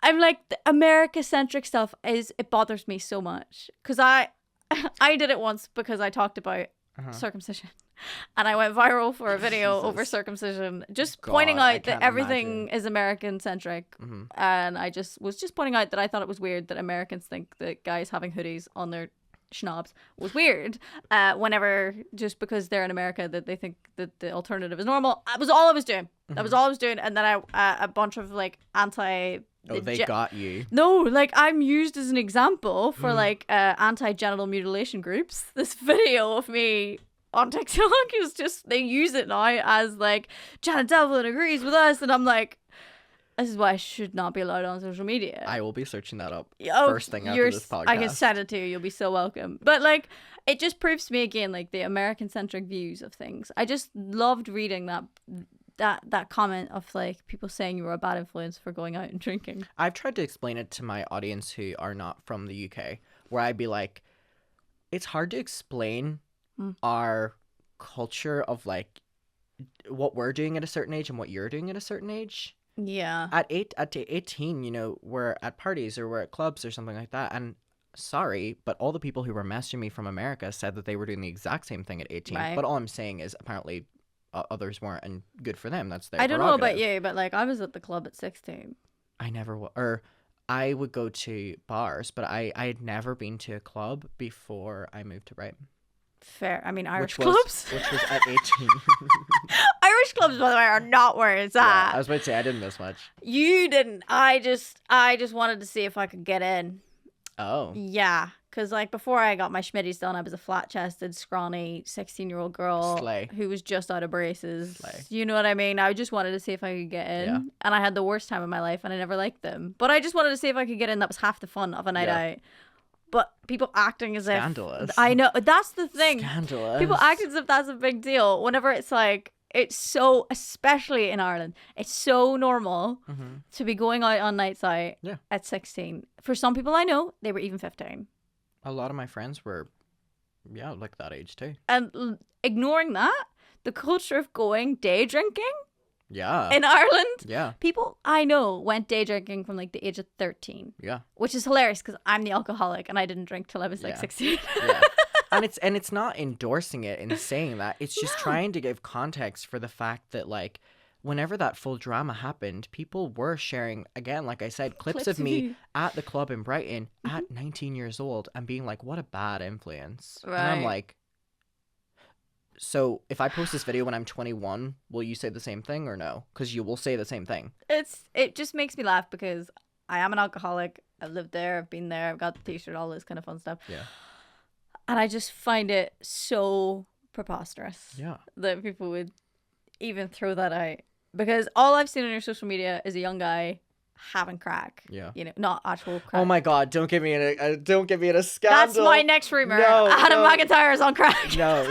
I'm like, the America-centric stuff it bothers me so much, because I did it once because I talked about circumcision, and I went viral for a video over circumcision, just pointing out that everything is American-centric, and I was just pointing out that I thought it was weird that Americans think that guys having hoodies on their schnapps was weird, whenever just because they're in America that they think that the alternative is normal. That was all I was doing. That was all I was doing, and then a bunch of like anti. Oh, they got you. No, like I'm used as an example for like anti-genital mutilation groups. This video of me on TikTok is just, they use it now as like, Janet Devlin agrees with us, and I'm like, this is why I should not be allowed on social media. I will be searching that up Oh, first thing after this podcast. I can send it to you. You'll be so welcome. But like, it just proves to me again, like the American-centric views of things. I just loved reading that comment of like people saying you were a bad influence for going out and drinking. I've tried to explain it to my audience who are not from the UK, where I'd be like, it's hard to explain our culture of like what we're doing at a certain age and what you're doing at a certain age. Yeah. At 18, you know, we're at parties or we're at clubs or something like that, and sorry, but all the people who were messaging me from America said that they were doing the exact same thing at 18. Right. But all I'm saying is apparently others weren't, and good for them. That's their I don't know about prerogative. you, but like I was at the club at 16. I never or I would go to bars, but I had never been to a club before I moved to Brighton. Fair. I mean, Irish Which clubs. was at 18. Irish clubs, by the way, are not where it's at. I was about to say I didn't miss much. You didn't. I just wanted to see if I could get in. Oh. Yeah, because like before I got my schmitties done, I was a flat-chested, scrawny 16-year-old girl Slay. who was just out of braces. Slay. You know what I mean? I just wanted to see if I could get in, Yeah. and I had the worst time of my life, and I never liked them. But I just wanted to see if I could get in. That was half the fun of a night out. But people acting as Scandalous. if I know that's the thing. Scandalous. People act as if that's a big deal. Whenever it's like, it's so, especially in Ireland, it's so normal to be going out on nights out at 16. For some people I know, they were even 15. A lot of my friends were, like that age too. And ignoring that, the culture of going day drinking Yeah. in Ireland, Yeah. people I know went day drinking from like the age of 13. Yeah. Which is hilarious because I'm the alcoholic and I didn't drink till I was like 16. Yeah. And it's not endorsing it and saying that. It's just trying to give context for the fact that like whenever that full drama happened, people were sharing, again, like I said, clips of me you. at the club in Brighton at 19 years old and being like, what a bad influence. Right. And I'm like, so if I post this video when I'm 21, will you say the same thing or no? Because you will say the same thing. It just makes me laugh because I am an alcoholic. I've lived there. I've been there. I've got the t-shirt, all this kind of fun stuff. Yeah. And I just find it so preposterous Yeah. that people would even throw that out. Because all I've seen on your social media is a young guy having crack. Yeah. You know, not actual crack. Oh my God! Don't get me in a scandal. That's my next rumor. No, Adam no. McIntyre is on crack. No.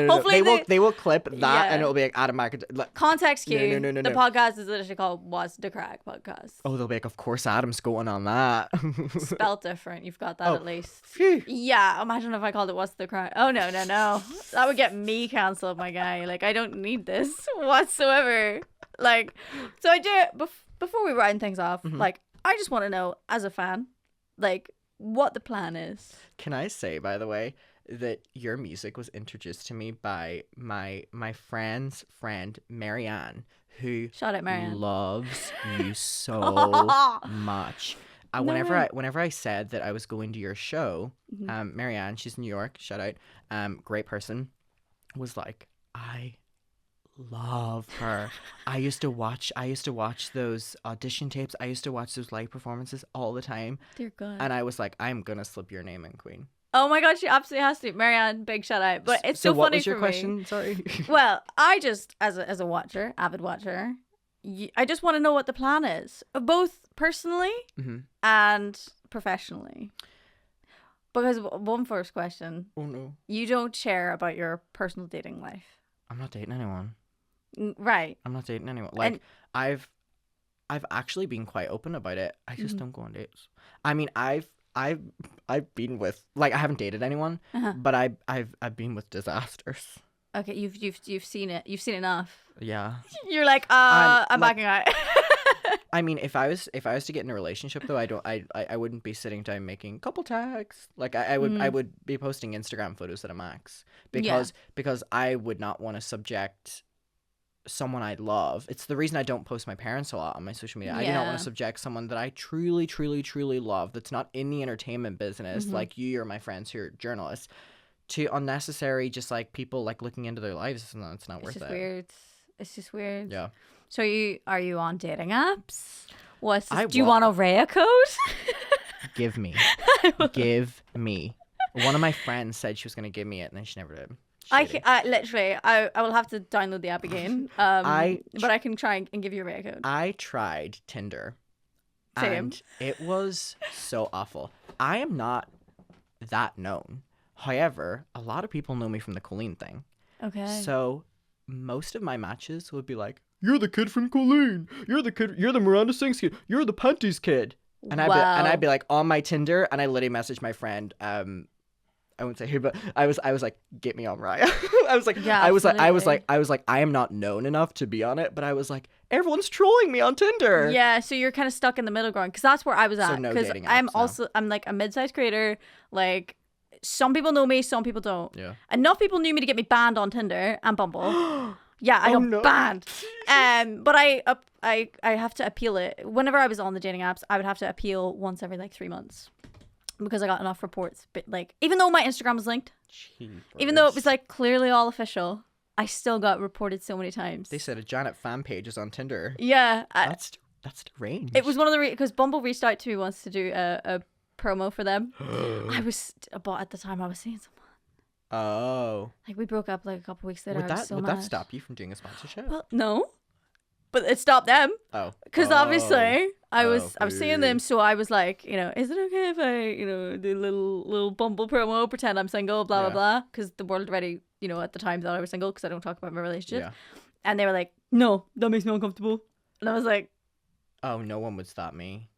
Hopefully They will clip that Yeah. and it'll be like Adam McIntyre. Context cue. No. The podcast is literally called What's the Crack Podcast. Oh, they'll be like, of course Adam's going on that. Spelled different. You've got that at least. Phew. Yeah, imagine if I called it What's the Crack. Oh, no. That would get me cancelled, my guy. Like, I don't need this whatsoever. Like, so I do it before we round things off. Like, I just want to know, as a fan, like, what the plan is. Can I say, by the way, that your music was introduced to me by my friend's friend Marianne, who Shout out Marianne. loves you so much. No Whenever I said that I was going to your show, Marianne, she's in New York, shout out, great person, was like, I love her. I used to watch those audition tapes. I used to watch those live performances all the time. Dear God. And I was like, I'm gonna slip your name in, Queen. Oh my God, she absolutely has to. Marianne, big shout out. But it's so what funny was your for question? me. Sorry. Well, I just, as a watcher, avid watcher, I just want to know what the plan is, both personally and professionally. Because one first question. Oh no. You don't share about your personal dating life. I'm not dating anyone. Right. I'm not dating anyone. Like, I've actually been quite open about it. I just don't go on dates. I mean, I've been with, like, I haven't dated anyone, but I've been with disasters. Okay, you've seen it. You've seen enough. Yeah. You're like, I'm backing out. I mean, if I was to get in a relationship though, I wouldn't be sitting down making couple tags. Like I would be posting Instagram photos at a max because I would not want to subject someone I love. It's the reason I don't post my parents a lot on my social media. I do not want to subject someone that I truly, truly, truly love, that's not in the entertainment business, like you or my friends who are journalists, to unnecessary just like people like looking into their lives. No, it's not worth it. It's just weird. It's just weird. Yeah. So are you on dating apps? Do you want a Rhea code? Give me. One of my friends said she was going to give me it, and then she never did. I literally will have to download the app again. But I can try and give you a Rhea code. I tried Tinder. Same. And it was so awful. I am not that known. However, a lot of people know me from the Colleen thing. Okay. So most of my matches would be like, "You're the kid from Colleen. You're the Miranda Sings kid. You're the Panties kid." And I'd be like on my Tinder, and I literally messaged my friend, I won't say who, but I was like, "Get me on Raya." I was like, I am not known enough to be on it, but I was like, everyone's trolling me on Tinder. Yeah, so you're kind of stuck in the middle ground, because that's where I was at. So no dating apps, I'm like a mid-sized creator. Like, some people know me, some people don't. Yeah. Enough people knew me to get me banned on Tinder and Bumble. Yeah, I got banned. But I have to appeal it. Whenever I was on the dating apps, I would have to appeal once every like 3 months, because I got enough reports. But like, even though my Instagram was linked, even though it was like clearly all official, I still got reported so many times. They said a Janet fan page is on Tinder. Yeah. That's strange. It was one of the because Bumble reached out to me once to do a promo for them. But at the time I was seeing someone. Oh. Like, we broke up like a couple weeks later. Would that stop you from doing a sponsorship? Well, no. But it stopped them. Oh. Because obviously I was seeing them, so I was like, is it okay if I, do a little Bumble promo, pretend I'm single, blah, blah, blah. Because the world already, at the time thought I was single, because I don't talk about my relationship. Yeah. And they were like, no, that makes me uncomfortable. And I was like, oh, no one would stop me.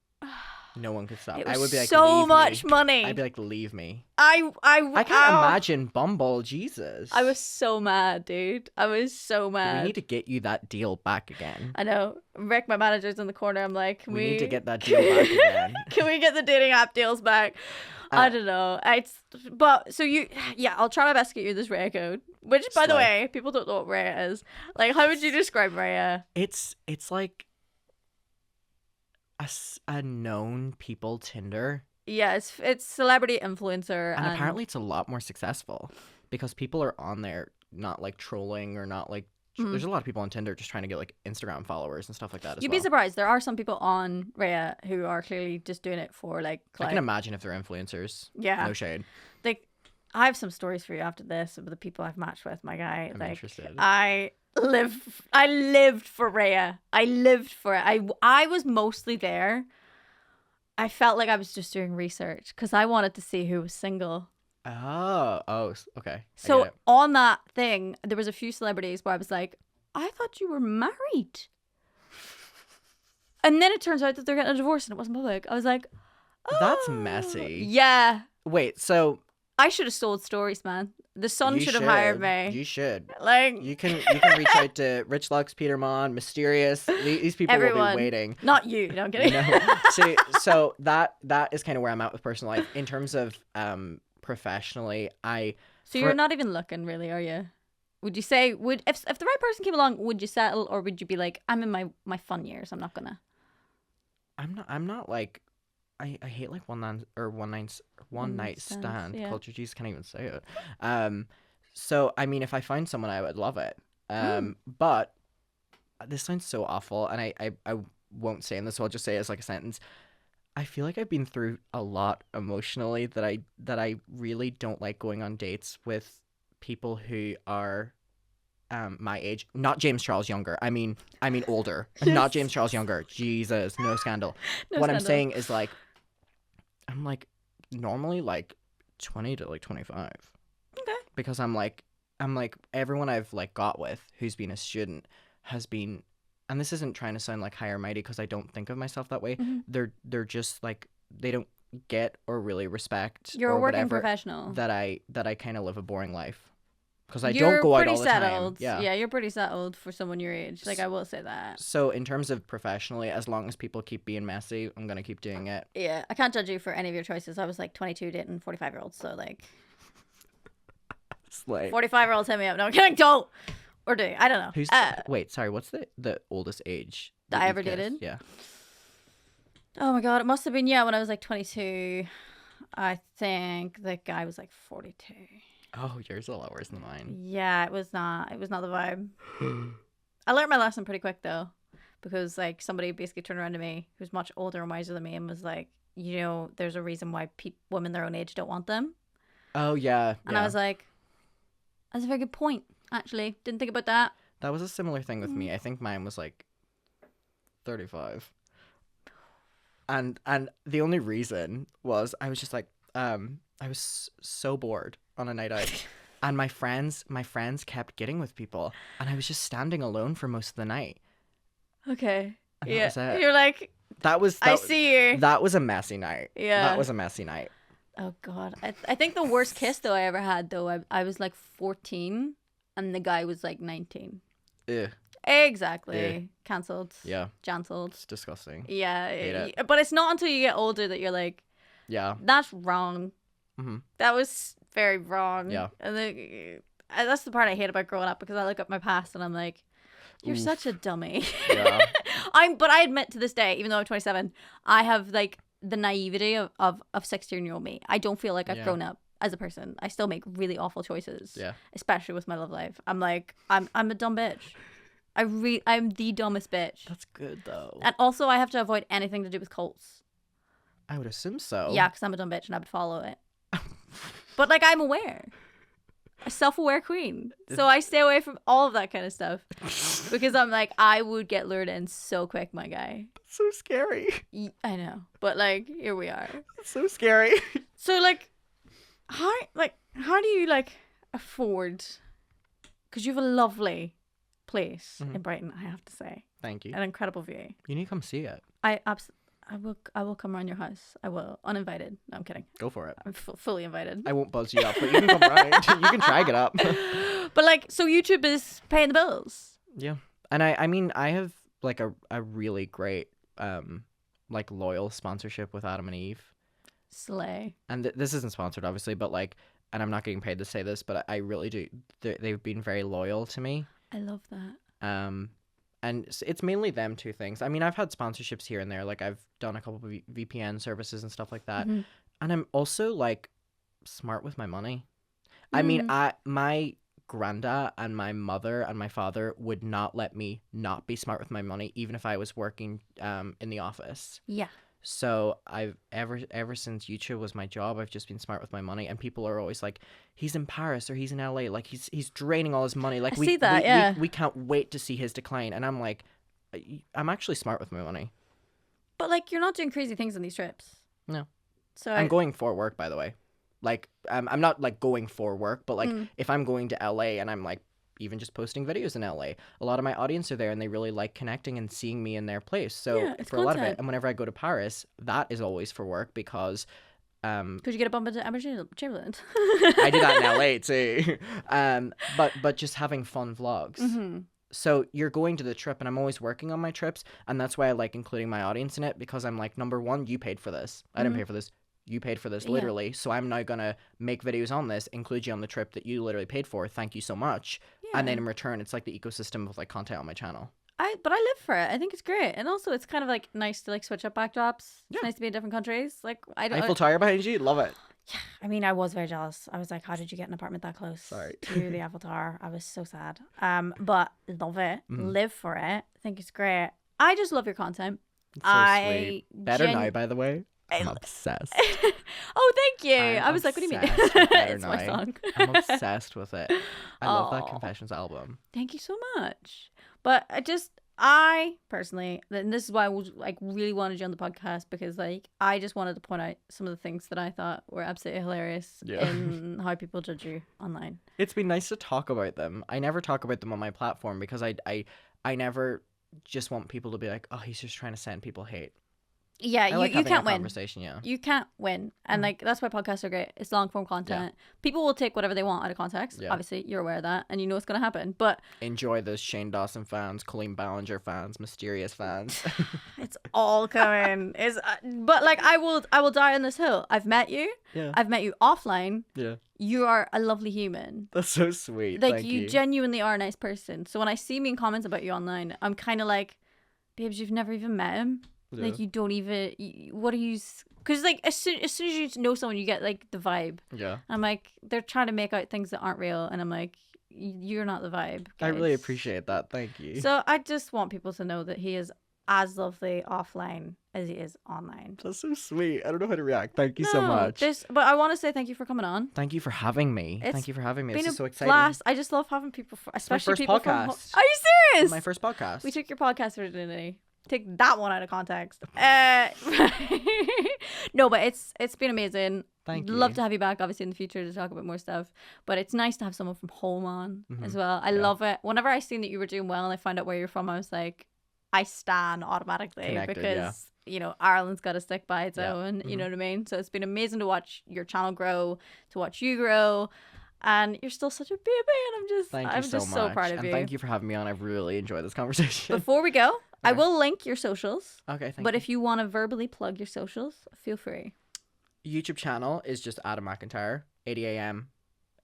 No one could stop. It was I would be like, so leave much me. money. I'd be like, leave me. I can't imagine Bumble. Jesus. I was so mad, dude. I was so mad. We need to get you that deal back again. I know. Rick, my manager's in the corner. I'm like, we need to get that deal back again. Can we get the dating app deals back? I don't know. I'll try my best to get you this Rhea code. Which, by the way, people don't know what Rhea is. Like, how would you describe Rhea? It's like a known people Tinder. Yeah, it's celebrity influencer, and apparently it's a lot more successful because people are on there not like trolling or not like there's a lot of people on Tinder just trying to get like Instagram followers and stuff like that as You'd be surprised. There are some people on Rhea who are clearly just doing it for like I can imagine if they're influencers. Yeah. No shade. Like, I have some stories for you after this with the people I've matched with, my guy. I'm interested. I lived for Rhea. I lived for it. I was mostly there. I felt like I was just doing research because I wanted to see who was single. Oh, okay. So on that thing, there was a few celebrities where I was like, I thought you were married. And then it turns out that they're getting a divorce and it wasn't public. I was like, oh. That's messy. Yeah. Wait, so I should have sold stories, man. The Sun should have hired me. You should. Like, you can reach out to Rich Lux, Peter Mon, Mysterious. These people will be waiting. Not you. No, I'm kidding. No. So that is kind of where I'm at with personal life in terms of professionally, So you're not even looking, really, are you? Would you say, if the right person came along, would you settle, or would you be like, I'm in my fun years, I'm not gonna? I'm not like, I hate like one night stand Yeah. culture. Jesus, can't even say it. So I mean, if I find someone, I would love it. But this sounds so awful, and I won't say in this, so I'll just say it as like a sentence. I feel like I've been through a lot emotionally that I really don't like going on dates with people who are my age. Not James Charles younger. I mean older. Not James Charles younger. Jesus, no scandal. What I'm saying is like, I'm like normally like 20 to like 25. Okay. Because I'm like everyone I've like got with who's been a student has been, and this isn't trying to sound like high or mighty because I don't think of myself that way. They're just like, they don't get or really respect. You're or a working whatever, professional. that I kind of live a boring life because I don't go out all the settled. time. Yeah, you're pretty settled for someone your age. Like, I will say that. So in terms of professionally, as long as people keep being messy, I'm gonna keep doing it. Yeah, I can't judge you for any of your choices. I was like 22 dating 45-year-olds, so like. 45-year-olds hit me up. No, I'm kidding. Don't. Or do. I don't know. Who's wait, sorry, what's the oldest age that I ever dated? Yeah. Oh my god, it must have been, when I was like 22. I think the guy was like 42. Oh, yours is a lot worse than mine. Yeah, it was not the vibe. I learned my lesson pretty quick though, because like somebody basically turned around to me who's much older and wiser than me and was like, there's a reason why women their own age don't want them. Oh yeah. And I was like, that's a very good point. Actually, didn't think about that. That was a similar thing with me. I think mine was like 35. And the only reason was I was just like, I was so bored on a night out. And my friends kept getting with people. And I was just standing alone for most of the night. Okay. And that was it. You're like, I see you. That was a messy night. Yeah. That was a messy night. Oh, God. I think the worst kiss, though, I ever had, though, I was like 14 and the guy was like 19. Ew. Exactly. Yeah. Cancelled. Yeah. Cancelled. It's disgusting. Yeah. But it's not until you get older that you're like, yeah, that's wrong. Mm-hmm. That was very wrong. Yeah. And that's the part I hate about growing up, because I look at my past and I'm like, you're such a dummy. Yeah. But I admit to this day, even though I'm 27, I have like the naivety of 16-year-old me. I don't feel like I've grown up as a person. I still make really awful choices. Yeah. Especially with my love life. I'm like, I'm a dumb bitch. I'm the dumbest bitch. That's good though. And also I have to avoid anything to do with cults. I would assume so. Yeah, because I'm a dumb bitch and I would follow it. But like, I'm aware. A self-aware queen. So I stay away from all of that kind of stuff. Because I'm like, I would get lured in so quick, my guy. That's so scary. I know. But like, here we are. That's so scary. So like, how do you like afford, because you have a lovely place in Brighton, I have to say. Thank you. An incredible view. You need to come see it. I will come around your house. I will. Uninvited. No, I'm kidding. Go for it. I'm fully invited. I won't buzz you up, but you can come round. You can try get up. But like, so YouTube is paying the bills. Yeah. And I mean, I have like a really great like loyal sponsorship with Adam and Eve. Slay. And this isn't sponsored, obviously, but like, and I'm not getting paid to say this, but I really do. They've been very loyal to me. I love that. And it's mainly them two things. I mean, I've had sponsorships here and there. Like, I've done a couple of VPN services and stuff like that. Mm-hmm. And I'm also, like, smart with my money. I mean, my granddad and my mother and my father would not let me not be smart with my money, even if I was working in the office. Yeah. So I've ever since YouTube was my job, I've just been smart with my money, and people are always like, he's in Paris or he's in LA, like he's draining all his money. Like we can't wait to see his decline. And I'm like, I'm actually smart with my money. But like, you're not doing crazy things on these trips. No. So I'm going for work, by the way. Like I'm not like going for work, but like if I'm going to LA and I'm like even just posting videos in LA, a lot of my audience are there and they really like connecting and seeing me in their place. So for a lot of it, and whenever I go to Paris, that is always for work because could you get a bump into Emma Chamberlain? I do that in LA too. But just having fun vlogs. Mm-hmm. So you're going to the trip, and I'm always working on my trips, and that's why I like including my audience in it, because I'm like, number one, you paid for this. I didn't pay for this. You paid for this Yeah. literally, so I'm now gonna make videos on this, include you on the trip that you literally paid for. Thank you so much. And then in return, it's like the ecosystem of like content on my channel. But I live for it. I think it's great, and also it's kind of like nice to like switch up backdrops. Yeah. It's nice to be in different countries. Like Eiffel Tower behind you, love it. Yeah, I mean, I was very jealous. I was like, how did you get an apartment that close Sorry. to the Eiffel Tower? I was so sad. But love it. Live for it. Think it's great. I just love your content. It's so sweet. Better Now, by the way. I'm obsessed. Oh, thank you. I was like, what do you mean? It's my song. I'm obsessed with it. I love that Confessions album. Thank you so much. But I personally, and this is why I was like really wanted you on the podcast, because like I just wanted to point out some of the things that I thought were absolutely hilarious in how people judge you online. It's been nice to talk about them. I never talk about them on my platform because I never just want people to be like, oh, he's just trying to send people hate. Yeah, I like you can't win. Conversation, yeah. You can't win. And like that's why podcasts are great. It's long form content. Yeah. People will take whatever they want out of context. Yeah. Obviously, you're aware of that and you know what's gonna happen. But enjoy those Shane Dawson fans, Colleen Ballinger fans, mysterious fans. It's all coming. But like I will die on this hill. I've met you. Yeah. I've met you offline. Yeah. You are a lovely human. That's so sweet. Like Thank you you genuinely are a nice person. So when I see mean comments about you online, I'm kind of like, babes, you've never even met him. Yeah. Like you don't even. What are you? Because like as soon as you know someone, you get like the vibe. Yeah. I'm like, they're trying to make out things that aren't real, and I'm like, you're not the vibe. Guys. I really appreciate that. Thank you. So I just want people to know that he is as lovely offline as he is online. That's so sweet. I don't know how to react. Thank you so much. But I want to say thank you for coming on. Thank you for having me. Thank you for having me. This is so exciting. Blast. I just love having people, especially people podcast. From. Are you serious? My first podcast. We took your podcast virginity. Take that one out of context. No, but it's been amazing. Thank you. Love to have you back, obviously, in the future to talk about more stuff. But it's nice to have someone from home on as well. I love it. Whenever I seen that you were doing well and I found out where you're from, I was like, I stan automatically. Connected, because you know Ireland's got to stick by its own. You know what I mean? So it's been amazing to watch your channel grow, to watch you grow. And you're still such a baby, and I'm just so proud of you. And thank you for having me on. I've really enjoyed this conversation. Before we go, I will link your socials. Okay, thank you. But if you want to verbally plug your socials, feel free. YouTube channel is just Adam McIntyre, 8am,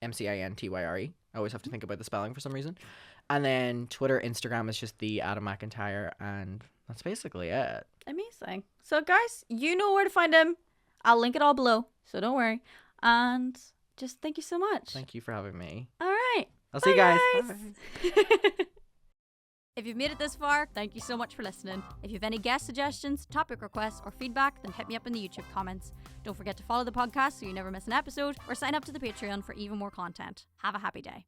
MCINTYRE. I always have to think about the spelling for some reason. And then Twitter, Instagram is just the Adam McIntyre, and that's basically it. Amazing. So guys, you know where to find him. I'll link it all below, so don't worry. And just thank you so much. Thank you for having me. All right. I'll see you guys. Bye. If you've made it this far, thank you so much for listening. If you have any guest suggestions, topic requests, or feedback, then hit me up in the YouTube comments. Don't forget to follow the podcast so you never miss an episode, or sign up to the Patreon for even more content. Have a happy day.